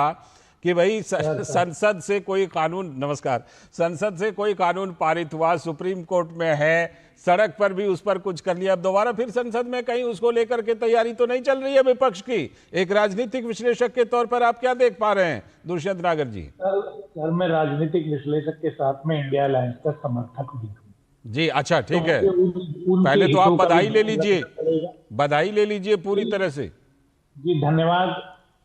Speaker 1: कि भाई संसद से कोई कानून, नमस्कार, संसद से कोई कानून पारित हुआ, सुप्रीम कोर्ट में है, सड़क पर भी उस पर कुछ कर लिया, अब दोबारा फिर संसद में कहीं उसको लेकर के तैयारी तो नहीं चल रही है विपक्ष की? एक राजनीतिक विश्लेषक के तौर पर आप क्या देख पा रहे हैं दुष्यंत नागर जी?
Speaker 12: सर, मैं राजनीतिक विश्लेषक के साथ में इंडिया अलायंस का समर्थक भी हूँ।
Speaker 1: जी, अच्छा, ठीक है। पहले तो आप बधाई ले लीजिए, बधाई ले लीजिए पूरी तरह से।
Speaker 12: जी, धन्यवाद।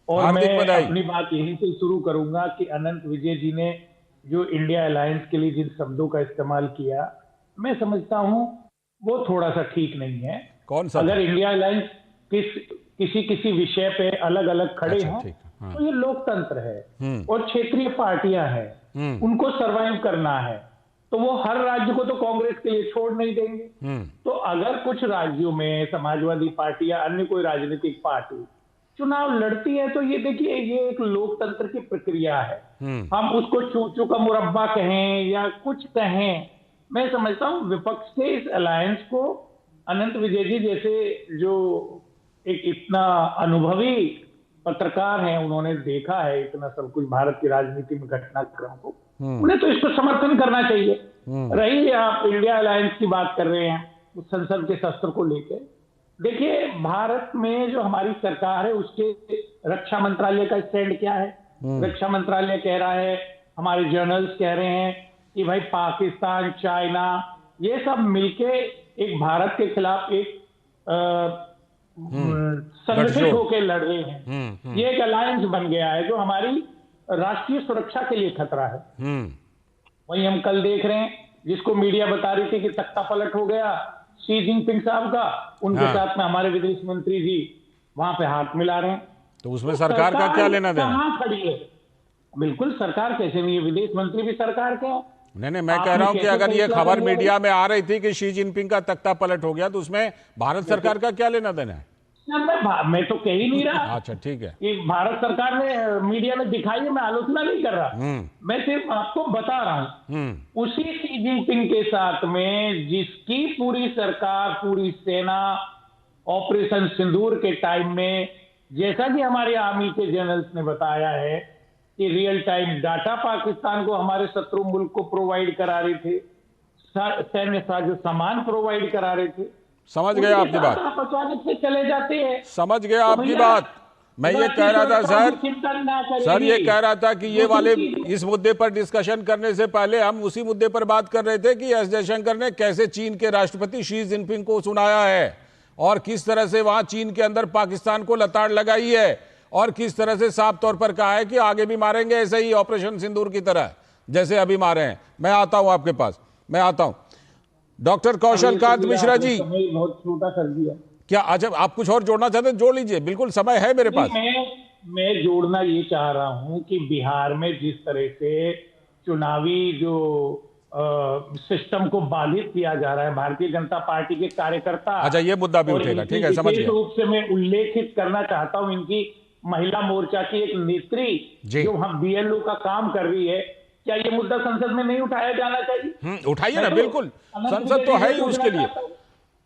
Speaker 12: और मैं अपनी बात यहीं से शुरू करूंगा कि अनंत विजय जी ने जो इंडिया अलायंस के लिए जिन शब्दों का इस्तेमाल किया, मैं समझता हूं वो थोड़ा सा ठीक नहीं है।
Speaker 1: कौन सा?
Speaker 12: अगर इंडिया अलायंस किसी विषय पे अलग अलग खड़े हों, तो ये लोकतंत्र है और क्षेत्रीय पार्टियां हैं, उनको सरवाइव करना है, तो वो हर राज्य को तो कांग्रेस के लिए छोड़ नहीं देंगे। तो अगर कुछ राज्यों में समाजवादी पार्टी या अन्य कोई राजनीतिक पार्टी चुनाव लड़ती है, तो ये देखिए, ये एक लोकतंत्र की प्रक्रिया है। हम उसको चूचू का मुरब्बा कहें या कुछ कहें, मैं समझता हूं विपक्ष के इस अलायंस को अनंत विजय जी जैसे जो एक इतना अनुभवी पत्रकार हैं, उन्होंने देखा है इतना सब कुछ भारत की राजनीति में घटनाक्रम को, उन्हें तो इसको समर्थन करना चाहिए। रही आप इंडिया अलायंस की बात कर रहे हैं संसद के शस्त्र को लेकर, देखिए भारत में जो हमारी सरकार है उसके रक्षा मंत्रालय का स्टैंड क्या है? रक्षा मंत्रालय कह रहा है, हमारे जर्नल्स कह रहे हैं कि भाई पाकिस्तान, चाइना, ये सब मिलके एक भारत के खिलाफ एक संगठित होकर लड़ रहे हैं। ये एक अलायंस बन गया है जो हमारी राष्ट्रीय सुरक्षा के लिए खतरा है। वही हम कल देख रहे हैं, जिसको मीडिया बता रही थी कि तख्ता पलट हो गया शी जिनपिंग साहब का, उनके साथ में हमारे विदेश मंत्री जी वहां पे हाथ मिला रहे हैं।
Speaker 1: तो उसमें सरकार का क्या लेना देना?
Speaker 12: कहां खड़ी है? बिल्कुल, सरकार कैसे नहीं है, विदेश मंत्री भी सरकार के।
Speaker 1: नहीं, मैं कह रहा हूं कि अगर ये खबर मीडिया में आ रही थी कि शी जिनपिंग का तख्ता पलट हो गया, तो उसमें भारत सरकार का क्या लेना देना है?
Speaker 12: मैं तो कह ही नहीं रहा।
Speaker 1: अच्छा, ठीक है,
Speaker 12: कि भारत सरकार ने मीडिया में दिखाई है, मैं आलोचना नहीं कर रहा, मैं सिर्फ आपको बता रहा हूं। उसी शी जिनपिंग के साथ में जिसकी पूरी सरकार, पूरी सेना ऑपरेशन सिंदूर के टाइम में, जैसा कि हमारे आर्मी के जनरल्स ने बताया है कि रियल टाइम डाटा पाकिस्तान को, हमारे शत्रु मुल्क को प्रोवाइड करा रहे थे, सैन्य साजो सामान प्रोवाइड करा रहे थे।
Speaker 1: समझ गया आपकी बात,
Speaker 12: से चले जाते हैं।
Speaker 1: समझ गया आपकी बात। मैं ये कह रहा था सर ये कह रहा था कि ये वाले इस मुद्दे पर डिस्कशन करने से पहले हम उसी मुद्दे पर बात कर रहे थे कि एस जयशंकर ने कैसे चीन के राष्ट्रपति शी जिनपिंग को सुनाया है और किस तरह से वहां चीन के अंदर पाकिस्तान को लताड़ लगाई है और किस तरह से साफ तौर पर कहा है कि आगे भी मारेंगे ऐसे ही ऑपरेशन सिंदूर की तरह जैसे अभी मारे हैं। मैं आता हूं आपके पास, मैं आता हूं। डॉक्टर कौशल कांत मिश्रा जी,
Speaker 12: बहुत छोटा कर दिया
Speaker 1: क्या? अच्छा, आप कुछ और जोड़ना चाहते हैं? जोड़ लीजिए, बिल्कुल समय है मेरे पास।
Speaker 12: मैं जोड़ना ये चाह रहा हूं कि बिहार में जिस तरह से चुनावी जो सिस्टम को बाधित किया जा रहा है। भारतीय जनता पार्टी के कार्यकर्ता,
Speaker 1: अच्छा ये मुद्दा भी उठेगा, ठीक है, समझ गया।
Speaker 12: रूप से मैं उल्लेखित करना चाहता हूं इनकी महिला मोर्चा की एक नेत्री जो हम बीएलओ का काम कर रही है, क्या ये मुद्दा संसद में नहीं उठाया जाना चाहिए?
Speaker 1: उठाइए ना, बिल्कुल, संसद तो है ही उसके लिए,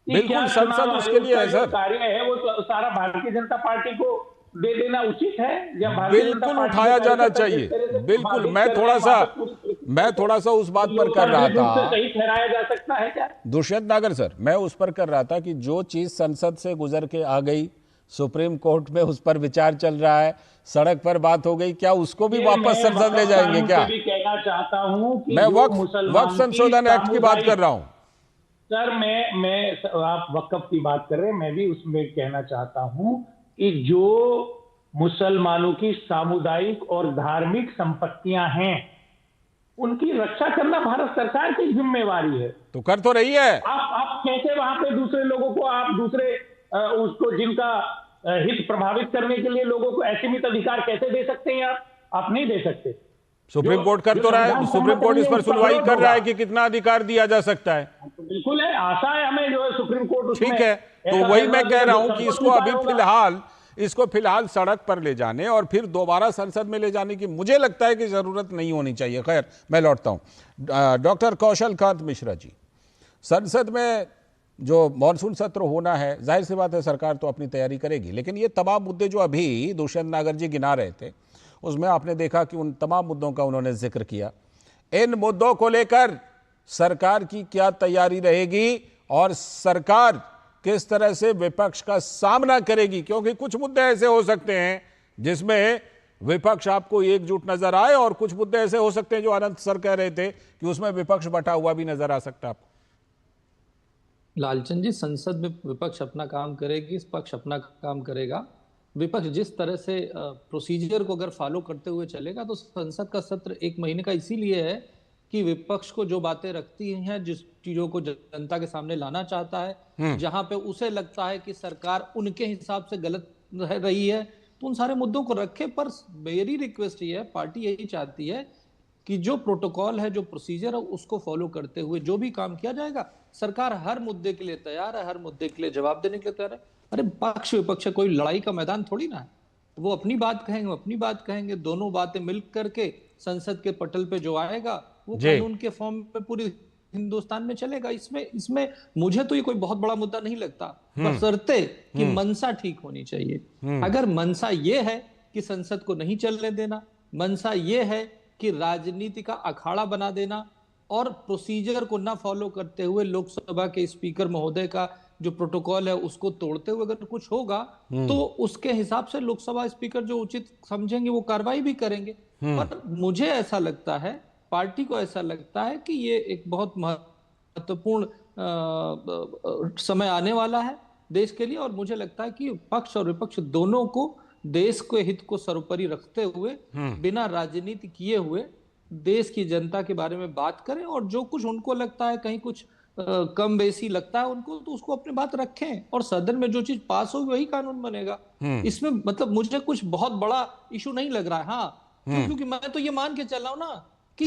Speaker 1: बिल्कुल संसद उसके लिए है सर।
Speaker 12: कार्य है वो सारा भारतीय जनता पार्टी को दे देना उचित है या
Speaker 1: बिल्कुल उठाया जाना चाहिए, बिल्कुल। मैं थोड़ा सा उस बात पर कर रहा था,
Speaker 12: सही ठहराया जा सकता है क्या?
Speaker 1: दुष्यंत नागर सर, मैं उस पर कर रहा था कि जो चीज संसद से गुजर के आ गई, सुप्रीम कोर्ट में उस पर विचार चल रहा है, सड़क पर बात हो गई, क्या उसको भी वापस संसद ले जाएंगे क्या?
Speaker 12: कहना चाहता हूं कि
Speaker 1: मैं वक्फ संशोधन एक्ट की बात कर रहा हूं
Speaker 12: सर। मैं आप वक्फ की बात कर रहे हैं, मैं भी उसमें कहना चाहता हूं कि जो मुसलमानों की सामुदायिक और धार्मिक संपत्तियां हैं उनकी रक्षा करना भारत सरकार की जिम्मेवारी है।
Speaker 1: तो कर तो रही है।
Speaker 12: आप कैसे वहां पे दूसरे लोगों को, आप दूसरे उसको जिनका हित प्रभावित करने के लिए लोगों को असीमित अधिकार कैसे दे सकते हैं? आप नहीं दे सकते।
Speaker 1: सुप्रीम कोर्ट कर तो रहा है, सुप्रीम कोर्ट इस पर सुनवाई कर रहा है कि कितना अधिकार दिया जा सकता है।
Speaker 12: बिल्कुल है, आशा है हमें जो है सुप्रीम कोर्ट,
Speaker 1: ठीक है। तो वही मैं कह रहा हूं कि इसको अभी फिलहाल सड़क पर ले जाने और फिर दोबारा संसद में ले जाने की मुझे लगता है कि जरूरत नहीं होनी चाहिए। खैर, मैं लौटता हूं। डॉक्टर कौशल कांत मिश्रा जी, संसद में जो मॉनसून सत्र होना है, जाहिर सी बात है सरकार तो अपनी तैयारी करेगी, लेकिन ये तमाम मुद्दे जो अभी दुष्यंत नागर जी गिना रहे थे, उसमें आपने देखा कि उन तमाम मुद्दों का उन्होंने जिक्र किया। इन मुद्दों को लेकर सरकार की क्या तैयारी रहेगी और सरकार किस तरह से विपक्ष का सामना करेगी? क्योंकि कुछ मुद्दे ऐसे हो सकते हैं जिसमें विपक्ष आपको एकजुट नजर आए और कुछ मुद्दे ऐसे हो सकते हैं जो अनंत सर कह रहे थे कि उसमें विपक्ष बटा हुआ भी नजर आ सकता है आपको।
Speaker 13: लालचंद जी, संसद में विपक्ष अपना काम करेगी, पक्ष अपना काम करेगा। विपक्ष जिस तरह से प्रोसीजर को अगर फॉलो करते हुए चलेगा तो संसद का सत्र 1 महीने का इसीलिए है कि विपक्ष को जो बातें रखती हैं, जिस चीजों को जनता के सामने लाना चाहता है, जहां पे उसे लगता है कि सरकार उनके हिसाब से गलत रह रही है, तो उन सारे मुद्दों को रखे। पर मेरी रिक्वेस्ट ये है, पार्टी यही चाहती है कि जो प्रोटोकॉल है, जो प्रोसीजर है, उसको फॉलो करते हुए जो भी काम किया जाएगा, सरकार हर मुद्दे के लिए तैयार है, हर मुद्दे के लिए जवाब देने के लिए तैयार है। अरे पक्ष विपक्ष कोई लड़ाई का मैदान थोड़ी ना है, वो अपनी बात कहेंगे, अपनी बात कहेंगे, दोनों बातें मिल करके संसद के पटल पे जो आएगा वो कानून के फॉर्म पे पूरी हिंदुस्तान में चलेगा। इसमें मुझे तो ये कोई बहुत बड़ा मुद्दा नहीं लगता, बशर्ते कि मनसा ठीक होनी चाहिए। अगर मनसा ये है कि संसद को नहीं चलने देना, मनसा ये है कि राजनीति का अखाड़ा बना देना और प्रोसीजर को ना फॉलो करते हुए लोकसभा के स्पीकर महोदय का जो प्रोटोकॉल है उसको तोड़ते हुए अगर कुछ होगा तो उसके हिसाब से लोकसभा स्पीकर जो उचित समझेंगे वो कार्रवाई भी करेंगे। पर मुझे ऐसा लगता है, पार्टी को ऐसा लगता है कि ये एक बहुत महत्वपूर्ण समय आने वाला है देश के लिए, और मुझे लगता है कि पक्ष और विपक्ष दोनों को देश के हित को सर्वोपरि रखते हुए, बिना राजनीति किए हुए देश की जनता के बारे में बात करें, और जो कुछ उनको लगता है, कहीं कुछ कम बेसी लगता है उनको, तो उसको अपनी बात रखें और सदन में जो चीज पास होगी वही कानून बनेगा। इसमें मतलब मुझे कुछ बहुत बड़ा इशू नहीं लग रहा है। हाँ, क्योंकि मैं तो ये मान के चल रहा हूं ना कि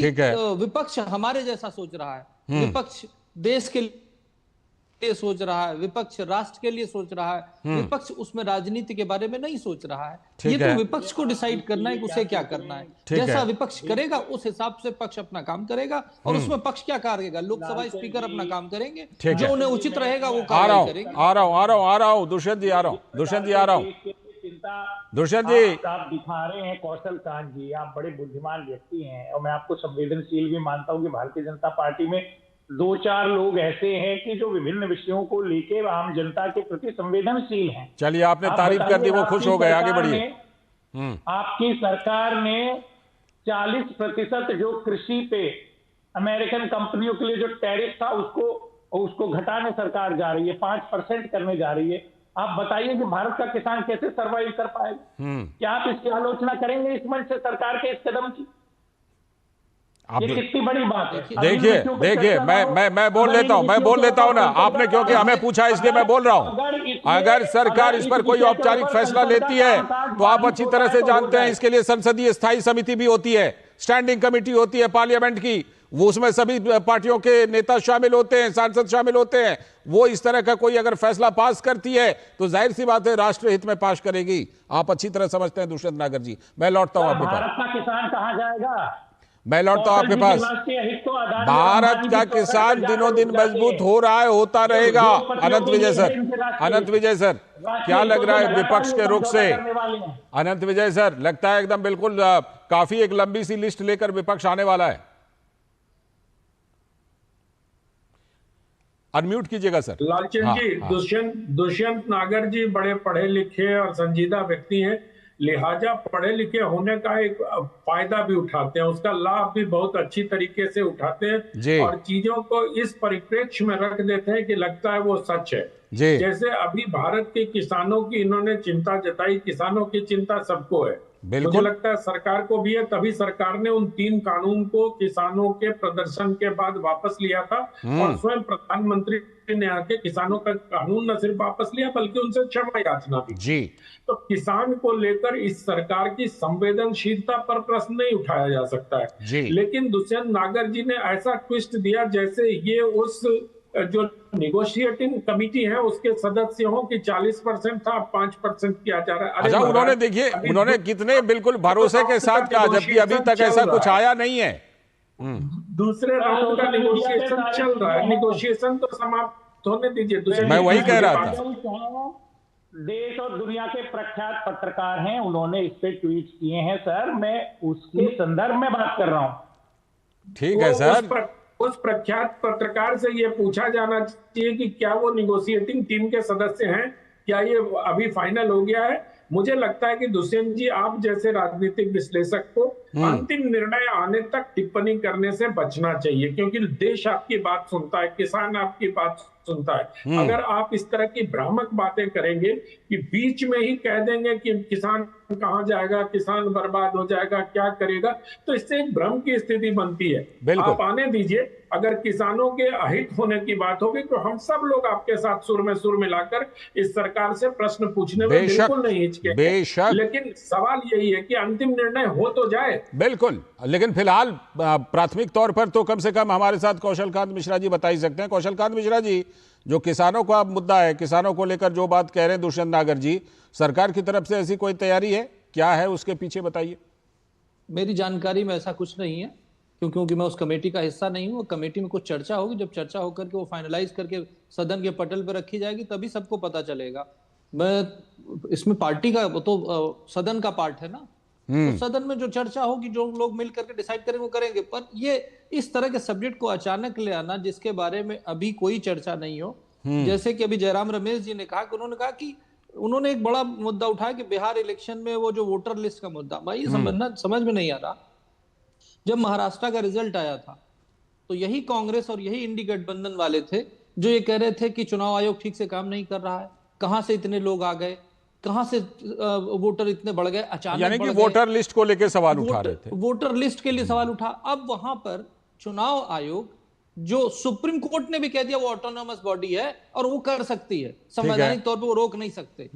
Speaker 13: विपक्ष हमारे जैसा सोच रहा है, विपक्ष देश के लिए सोच रहा है, विपक्ष राष्ट्र के लिए सोच रहा है, विपक्ष उसमें राजनीति के बारे में नहीं सोच रहा है। ये तो विपक्ष को डिसाइड करना है कि उसे क्या करना है। जैसा विपक्ष करेगा उस हिसाब से पक्ष अपना काम करेगा, और उसमें पक्ष क्या करेगा, लोकसभा स्पीकर अपना काम करेंगे, जो उन्हें उचित रहेगा वो कार्रवाई करेंगे।
Speaker 1: आ रहा हूं दुष्यंत जी, आ रहा हूं दुष्यंत जी।
Speaker 12: आप दिखा रहे हैं कौशल कांत जी, आप बड़े बुद्धिमान व्यक्ति हैं और मैं आपको संवेदनशील भी मानता हूं कि भारतीय जनता पार्टी में 2-4 लोग ऐसे हैं कि जो विभिन्न विषयों को लेके आम जनता के प्रति संवेदनशील हैं।
Speaker 1: चलिए, आपने तारीफ कर दी, वो खुश हो गए, आगे बढ़िए।
Speaker 12: आपकी सरकार ने 40% जो कृषि पे अमेरिकन कंपनियों के लिए जो टैरिफ था उसको घटाने सरकार जा रही है, 5% करने जा रही है। आप बताइए कि भारत का किसान कैसे सर्वाइव कर पाएगा? क्या आप इसकी आलोचना करेंगे इस मंच से सरकार के इस कदम की? ये कितनी बड़ी बात है।
Speaker 1: देखिए मैं बोल लेता हूं ना, आपने क्योंकि हमें पूछा इसलिए मैं बोल रहा हूं। अगर सरकार इस पर कोई औपचारिक फैसला लेती है तो आप अच्छी तरह से जानते हैं इसके लिए संसदीय स्थायी समिति भी होती है, स्टैंडिंग कमेटी होती है पार्लियामेंट की, वो उसमें सभी पार्टियों के नेता शामिल होते हैं, सांसद शामिल होते हैं। वो इस तरह का कोई अगर फैसला पास करती है तो जाहिर सी बात है राष्ट्र हित में पास करेगी। आप अच्छी तरह समझते हैं दुष्यंत नागर जी। मैं लौटता हूं आपके पास।
Speaker 12: भारत का किसान कहां जाएगा?
Speaker 1: मैं लौटता हूं आपके पास। भारत का किसान दिनों दिन मजबूत हो रहा है, होता रहेगा। अनंत विजय सर, अनंत विजय सर, क्या लग रहा है विपक्ष के रुख से? अनंत विजय सर, लगता है एकदम बिल्कुल काफी एक लंबी सी लिस्ट लेकर विपक्ष आने वाला है। अनम्यूट कीजिएगा सर।
Speaker 11: लालचंद जी, दुष्यंत नागर जी बड़े पढ़े लिखे और संजीदा व्यक्ति हैं, लिहाजा पढ़े लिखे होने का एक फायदा भी उठाते हैं, उसका लाभ भी बहुत अच्छी तरीके से उठाते हैं और चीजों को इस परिप्रेक्ष्य में रख देते हैं कि लगता है वो सच है। जैसे अभी भारत के किसानों की इन्होंने चिंता जताई, किसानों की चिंता सबको है, मुझे लगता है सरकार को भी है, तभी सरकार ने उन 3 कानून को किसानों के प्रदर्शन के बाद वापस लिया था और स्वयं प्रधानमंत्री ने आके किसानों का कानून न सिर्फ वापस लिया बल्कि उनसे क्षमा याचना भी जी। तो किसान को लेकर इस सरकार की संवेदनशीलता पर प्रश्न नहीं उठाया जा सकता है जी। लेकिन दुष्यंत नागर जी ने ऐसा ट्विस्ट दिया जैसे ये उस जो निगोशिएटिंग कमिटी है उसके सदस्यों की 40% था, 5% किया जा रहा है।
Speaker 1: अच्छा, उन्होंने देखिए उन्होंने कितने बिल्कुल भरोसे के साथ कहा, जबकि अभी तक ऐसा कुछ आया नहीं है।
Speaker 11: दूसरे राउंड का निगोशिएशन चल रहा है, निगोशिएशन तो समाप्त होने दीजिए।
Speaker 1: मैं वही कह रहा था।
Speaker 12: देश और दुनिया के प्रख्यात पत्रकार हैं, उन्होंने इस पे ट्वीट किए हैं सर, मैं उसके संदर्भ में बात कर रहा हूँ।
Speaker 1: ठीक है सर।
Speaker 11: उस प्रख्यात पत्रकार से ये पूछा जाना चाहिए कि क्या वो निगोशिएटिंग टीम के सदस्य हैं, क्या ये अभी फाइनल हो गया है। मुझे लगता है कि दुष्यंत जी, आप जैसे राजनीतिक विश्लेषक को अंतिम निर्णय आने तक टिप्पणी करने से बचना चाहिए, क्योंकि देश आपकी बात सुनता है, किसान आपकी बात सुनता है। अगर आप इस तरह की भ्रामक बातें करेंगे कि बीच में ही कह देंगे कि किसान कहां जाएगा, किसान बर्बाद हो जाएगा, क्या करेगा, तो इससे एक भ्रम की स्थिति बनती है। आप आने दीजिए, अगर किसानों के अहित होने की बात होगी तो हम सब लोग आपके साथ सुर में सुर मिलाकर इस सरकार से प्रश्न पूछने में बिल्कुल नहीं हिचके। लेकिन सवाल यही है कि अंतिम निर्णय हो तो जाए।
Speaker 1: बिल्कुल, लेकिन फिलहाल प्राथमिक तौर पर तो कम से कम हमारे साथ कौशलकांत मिश्रा जी बता ही सकते हैं। कौशलकांत मिश्रा जी, जो किसानों का मुद्दा है, किसानों को लेकर जो बात कह रहे हैं दुष्यंत नागर जी, सरकार की तरफ से ऐसी कोई तैयारी है? क्या है उसके पीछे, बताइए।
Speaker 13: मेरी जानकारी में ऐसा कुछ नहीं है, क्योंकि मैं उस कमेटी का हिस्सा नहीं हूँ। कमेटी में कुछ चर्चा होगी, जब चर्चा होकर के वो फाइनलाइज करके सदन के पटल पर रखी जाएगी तभी सबको पता चलेगा। मैं इसमें पार्टी का तो सदन का पार्ट है ना, तो सदन में जो चर्चा होगी, जो लोग मिल करके डिसाइड करेंगे वो करेंगे। पर ये इस तरह के सब्जेक्ट को अचानक ले आना जिसके बारे में अभी कोई चर्चा नहीं हो, जैसे कि अभी जयराम रमेश जी ने कहा कि उन्होंने कहा कि उन्होंने एक बड़ा मुद्दा उठाया कि बिहार इलेक्शन में वो जो वोटर लिस्ट का मुद्दा, भाई समझ में नहीं आ रहा। जब महाराष्ट्र का रिजल्ट आया था तो यही कांग्रेस और यही इंडी गठबंधन वाले थे जो ये कह रहे थे कि चुनाव आयोग ठीक से काम नहीं कर रहा है, कहां से इतने लोग आ गए, कहां से वोटर इतने बढ़ गए अचानक,
Speaker 1: यानी कि वोटर लिस्ट को लेकर सवाल उठा रहे थे।
Speaker 13: वोटर लिस्ट के लिए सवाल उठा। अब वहां पर चुनाव आयोग, जो सुप्रीम कोर्ट ने भी कह दिया वो ऑटोनोमस बॉडी है और वो कर सकती है, संवैधानिक तौर पे वो रोक नहीं सकते।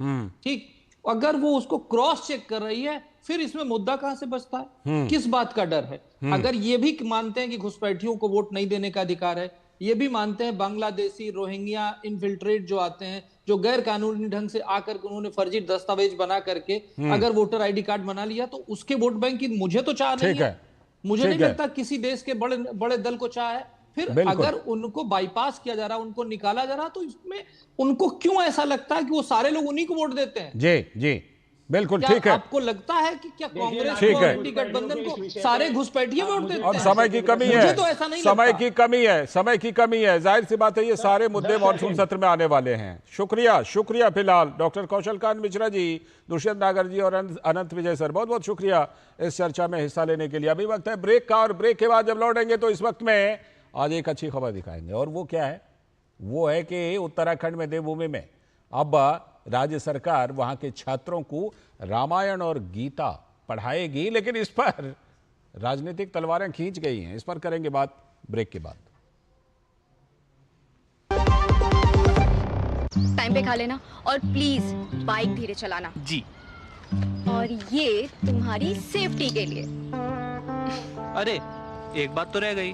Speaker 13: ठीक, अगर वो उसको क्रॉस चेक कर रही है फिर इसमें मुद्दा कहां से बचता है? किस बात का डर है? अगर ये भी मानते हैं कि घुसपैठियों को वोट नहीं देने का अधिकार है, ये भी मानते हैं बांग्लादेशी, रोहिंग्या, इनफिल्ट्रेट जो आते हैं, जो गैर कानूनी ढंग से आकर के उन्होंने फर्जी दस्तावेज बना करके अगर वोटर आईडी कार्ड बना लिया तो उसके वोट बैंक की मुझे तो चाह नहीं है। मुझे नहीं लगता किसी देश के बड़े बड़े दल को चाह है। फिर अगर उनको बाईपास किया जा रहा, उनको निकाला जा रहा, तो इसमें उनको क्यों ऐसा लगता है कि वो सारे लोग उन्हीं को वोट देते हैं?
Speaker 1: जी जी बिल्कुल ठीक है।
Speaker 13: आपको लगता है कि क्या कांग्रेस को, इंडी गठबंधन को सारे घुसपैठिए वोट देते हैं?
Speaker 1: और समय की कमी है,
Speaker 13: तो ऐसा नहीं
Speaker 1: समय की कमी है। जाहिर सी बात है ये सारे मुद्दे मॉनसून सत्र में आने वाले हैं। शुक्रिया फिलहाल डॉक्टर कौशलकांत मिश्रा जी, दुष्यंत नागर जी और अनंत विजय सर, बहुत बहुत शुक्रिया इस चर्चा में हिस्सा लेने के लिए। अभी वक्त है ब्रेक का, और ब्रेक के बाद जब लौटेंगे तो इस वक्त में आज एक अच्छी खबर दिखाएंगे। और वो क्या है? वो है कि उत्तराखंड में देवभूमि में अब राज्य सरकार वहां के छात्रों को रामायण और गीता पढ़ाएगी, लेकिन इस पर राजनीतिक तलवारें खींच गई हैं। इस पर करेंगे बात ब्रेक के बाद।
Speaker 8: टाइम पे खा लेना और प्लीज बाइक धीरे चलाना
Speaker 14: जी।
Speaker 8: और ये तुम्हारी सेफ्टी के लिए।
Speaker 14: अरे एक बात तो रह गई।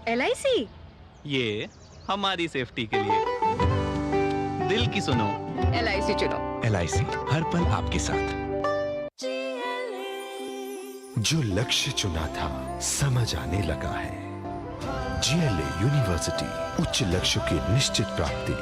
Speaker 8: LIC?
Speaker 14: ये हमारी सेफ्टी के लिए। दिल की सुनो,
Speaker 8: LIC चुनो।
Speaker 5: LIC हर पल आपके साथ। जो लक्ष्य चुना था समझ आने लगा है। GLA यूनिवर्सिटी, उच्च लक्ष्य की निश्चित प्राप्ति।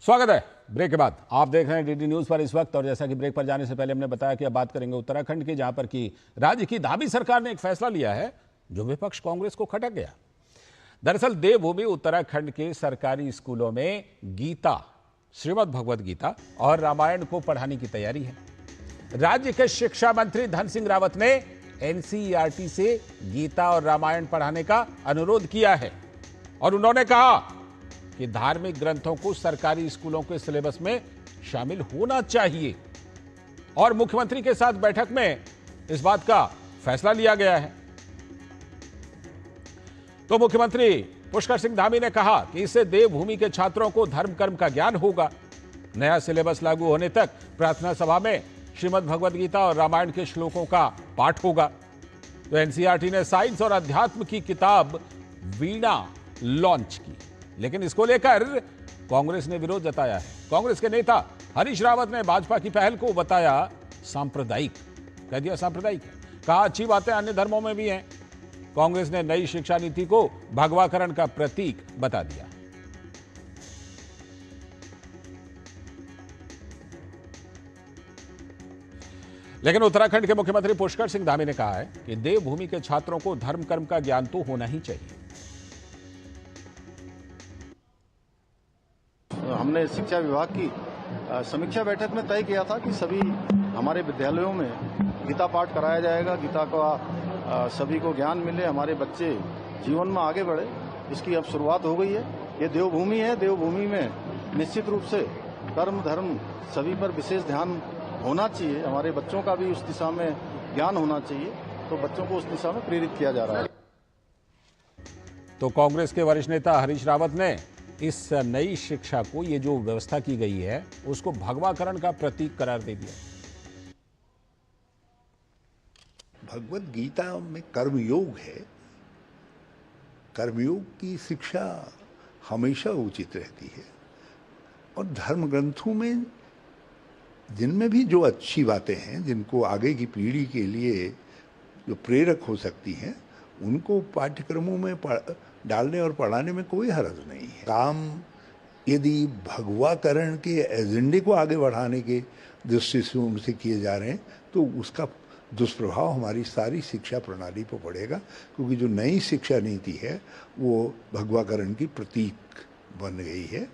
Speaker 1: स्वागत है ब्रेक के बाद। आप देख रहे हैं DD न्यूज पर इस वक्त, और जैसा कि ब्रेक पर जाने से पहले हमने बताया कि अब बात करेंगे उत्तराखंड की, जहां पर कि राज्य की धामी सरकार ने एक फैसला लिया है जो विपक्ष कांग्रेस को खटक गया। दरअसल देवभूमि उत्तराखंड के सरकारी स्कूलों में गीता, श्रीमद् भगवद गीता और रामायण को पढ़ाने की तैयारी है। राज्य के शिक्षा मंत्री धन सिंह रावत ने NCERT से गीता और रामायण पढ़ाने का अनुरोध किया है और उन्होंने कहा कि धार्मिक ग्रंथों को सरकारी स्कूलों के सिलेबस में शामिल होना चाहिए, और मुख्यमंत्री के साथ बैठक में इस बात का फैसला लिया गया है। तो मुख्यमंत्री पुष्कर सिंह धामी ने कहा कि इससे देवभूमि के छात्रों को धर्म कर्म का ज्ञान होगा। नया सिलेबस लागू होने तक प्रार्थना सभा में श्रीमद् भगवद गीता और रामायण के श्लोकों का पाठ होगा। तो NCERT ने साइंस और अध्यात्म की किताब वीणा लॉन्च की, लेकिन इसको लेकर कांग्रेस ने विरोध जताया है। कांग्रेस के नेता हरीश रावत ने भाजपा की पहल को बताया सांप्रदायिक, कह दिया सांप्रदायिक है। कहा अच्छी बातें अन्य धर्मों में भी हैं। कांग्रेस ने नई शिक्षा नीति को भगवाकरण का प्रतीक बता दिया। लेकिन उत्तराखंड के मुख्यमंत्री पुष्कर सिंह धामी ने कहा है कि देवभूमि के छात्रों को धर्म कर्म का ज्ञान तो होना ही चाहिए।
Speaker 15: हमने शिक्षा विभाग की समीक्षा बैठक में तय किया था कि सभी हमारे विद्यालयों में गीता पाठ कराया जाएगा, गीता का सभी को ज्ञान मिले, हमारे बच्चे जीवन में आगे बढ़े। इसकी अब शुरुआत हो गई है। ये देवभूमि है, देवभूमि में निश्चित रूप से कर्म धर्म सभी पर विशेष ध्यान होना चाहिए। हमारे बच्चों का भी उस दिशा में ज्ञान होना चाहिए, तो बच्चों को उस दिशा में प्रेरित किया जा रहा है।
Speaker 1: तो कांग्रेस के वरिष्ठ नेता हरीश रावत ने इस नई शिक्षा को, ये जो व्यवस्था की गई है, उसको भगवाकरण का प्रतीक करार दे दिया।
Speaker 16: भगवद गीता में कर्मयोग है। कर्मयोग की शिक्षा हमेशा उचित रहती है, और धर्म ग्रंथों में जिनमें भी जो अच्छी बातें हैं, जिनको आगे की पीढ़ी के लिए जो प्रेरक हो सकती हैं, उनको पाठ्यक्रमों में डालने और पढ़ाने में कोई हर्ज नहीं है। काम यदि भगवाकरण के एजेंडे को आगे बढ़ाने के दृष्टि से उनसे किए जा रहे हैं, तो उसका दुष्प्रभाव हमारी सारी शिक्षा प्रणाली पर पड़ेगा, क्योंकि जो नई शिक्षा नीति है वो भगवाकरण की प्रतीक बन गई है।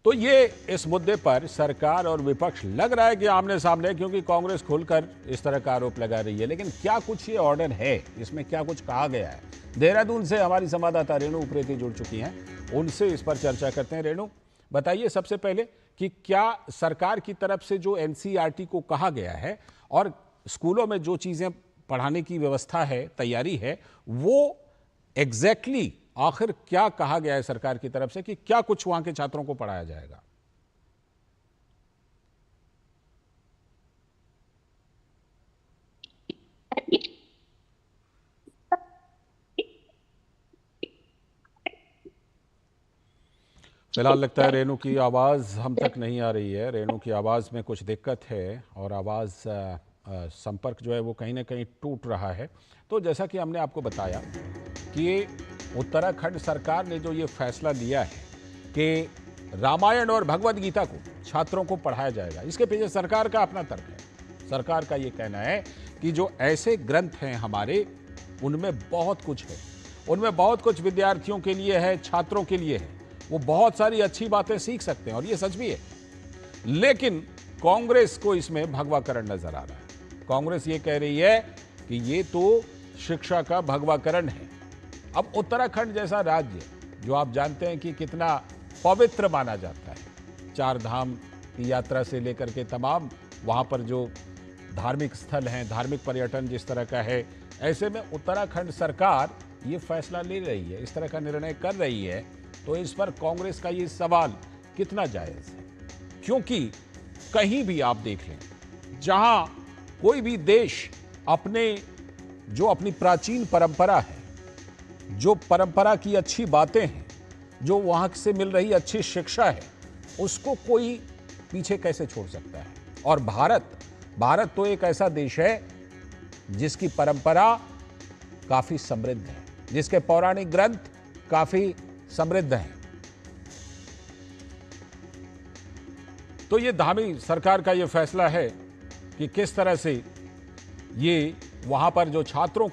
Speaker 1: तो ये इस मुद्दे पर सरकार और विपक्ष लग रहा है कि आमने सामने, क्योंकि कांग्रेस खुलकर इस तरह का आरोप लगा रही है। लेकिन क्या कुछ ये ऑर्डर है, इसमें क्या कुछ कहा गया है? देहरादून से हमारी संवाददाता रेणु उप्रेती जुड़ चुकी हैं, उनसे इस पर चर्चा करते हैं। रेणु, बताइए सबसे पहले कि क्या सरकार की तरफ से जो NCERT को कहा गया है और स्कूलों में जो चीजें पढ़ाने की व्यवस्था है, तैयारी है, वो एग्जैक्टली आखिर क्या कहा गया है सरकार की तरफ से कि क्या कुछ वहां के छात्रों को पढ़ाया जाएगा? फिलहाल लगता है रेणु की आवाज हम तक नहीं आ रही है। रेणु की आवाज में कुछ दिक्कत है और आवाज संपर्क जो है वो कहीं ना कहीं टूट रहा है। तो जैसा कि हमने आपको बताया कि उत्तराखंड सरकार ने जो ये फैसला लिया है कि रामायण और भगवद गीता को छात्रों को पढ़ाया जाएगा, इसके पीछे सरकार का अपना तर्क है। सरकार का ये कहना है कि जो ऐसे ग्रंथ हैं हमारे, उनमें बहुत कुछ है, उनमें बहुत कुछ विद्यार्थियों के लिए है, छात्रों के लिए है, वो बहुत सारी अच्छी बातें सीख सकते हैं और ये सच भी है। लेकिन कांग्रेस को इसमें भगवाकरण नजर आ रहा है। कांग्रेस ये कह रही है कि ये तो शिक्षा का भगवाकरण है। अब उत्तराखंड जैसा राज्य, जो आप जानते हैं कि कितना पवित्र माना जाता है, 4 धाम की यात्रा से लेकर के तमाम वहाँ पर जो धार्मिक स्थल हैं, धार्मिक पर्यटन जिस तरह का है, ऐसे में उत्तराखंड सरकार ये फैसला ले रही है, इस तरह का निर्णय कर रही है, तो इस पर कांग्रेस का ये सवाल कितना जायज़ है? क्योंकि कहीं भी आप देख लें, जहां कोई भी देश अपनी प्राचीन परंपरा है, जो परंपरा की अच्छी बातें हैं, जो वहां से मिल रही अच्छी शिक्षा है, उसको कोई पीछे कैसे छोड़ सकता है। और भारत तो एक ऐसा देश है जिसकी परंपरा काफी समृद्ध है, जिसके पौराणिक ग्रंथ काफी समृद्ध हैं। तो ये धामी सरकार का ये फैसला है कि किस तरह से ये वहां पर जो छात्रों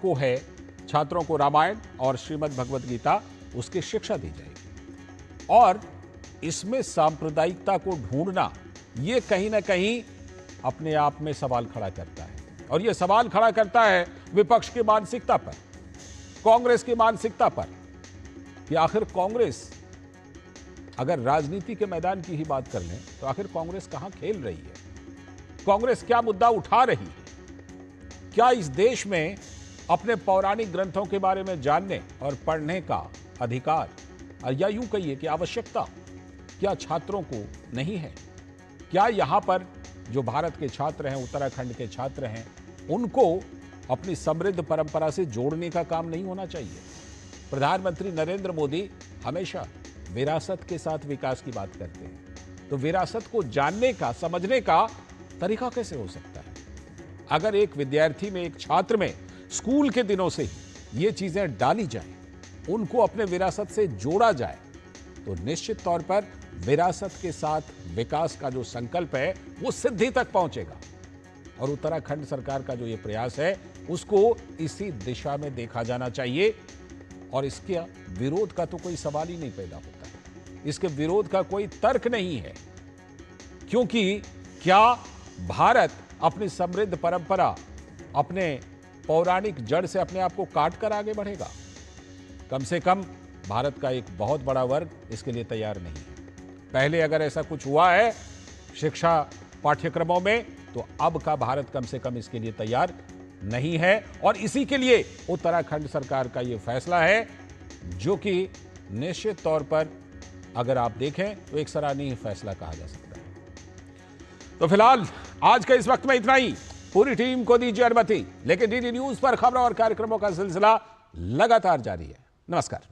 Speaker 1: को रामायण और श्रीमद् भगवत गीता उसकी शिक्षा दी जाएगी। और इसमें सांप्रदायिकता को ढूंढना ये कहीं ना कहीं अपने आप में सवाल खड़ा करता है, और ये सवाल खड़ा करता है विपक्ष की मानसिकता पर, कांग्रेस की मानसिकता पर, कि आखिर कांग्रेस, अगर राजनीति के मैदान की ही बात कर लें तो आखिर कांग्रेस कहां खेल रही है, कांग्रेस क्या मुद्दा उठा रही है, क्या इस देश में अपने पौराणिक ग्रंथों के बारे में जानने और पढ़ने का अधिकार, या यूं कहिए कि आवश्यकता, क्या छात्रों को नहीं है? क्या यहां पर जो भारत के छात्र हैं, उत्तराखंड के छात्र हैं, उनको अपनी समृद्ध परंपरा से जोड़ने का काम नहीं होना चाहिए? प्रधानमंत्री नरेंद्र मोदी हमेशा विरासत के साथ विकास की बात करते हैं, तो विरासत को जानने का, समझने का तरीका कैसे हो सकता है? अगर एक विद्यार्थी में, एक छात्र में स्कूल के दिनों से ही ये चीजें डाली जाएं, उनको अपने विरासत से जोड़ा जाए, तो निश्चित तौर पर विरासत के साथ विकास का जो संकल्प है वो सिद्धि तक पहुंचेगा। और उत्तराखंड सरकार का जो ये प्रयास है उसको इसी दिशा में देखा जाना चाहिए, और इसके विरोध का तो कोई सवाल ही नहीं पैदा होता है, इसके विरोध का कोई तर्क नहीं है। क्योंकि क्या भारत अपनी समृद्ध परंपरा, अपने पौराणिक जड़ से अपने आप को काट कर आगे बढ़ेगा? कम से कम भारत का एक बहुत बड़ा वर्ग इसके लिए तैयार नहीं है। पहले अगर ऐसा कुछ हुआ है शिक्षा पाठ्यक्रमों में, तो अब का भारत कम से कम इसके लिए तैयार नहीं है। और इसी के लिए उत्तराखंड सरकार का यह फैसला है, जो कि निश्चित तौर पर अगर आप देखें तो एक सराहनीय फैसला कहा जा सकता है। तो फिलहाल आज के इस वक्त में इतना ही। पूरी टीम को दीजिए अनुमति, लेकिन डीडी न्यूज पर खबरों और कार्यक्रमों का सिलसिला लगातार जारी है। नमस्कार।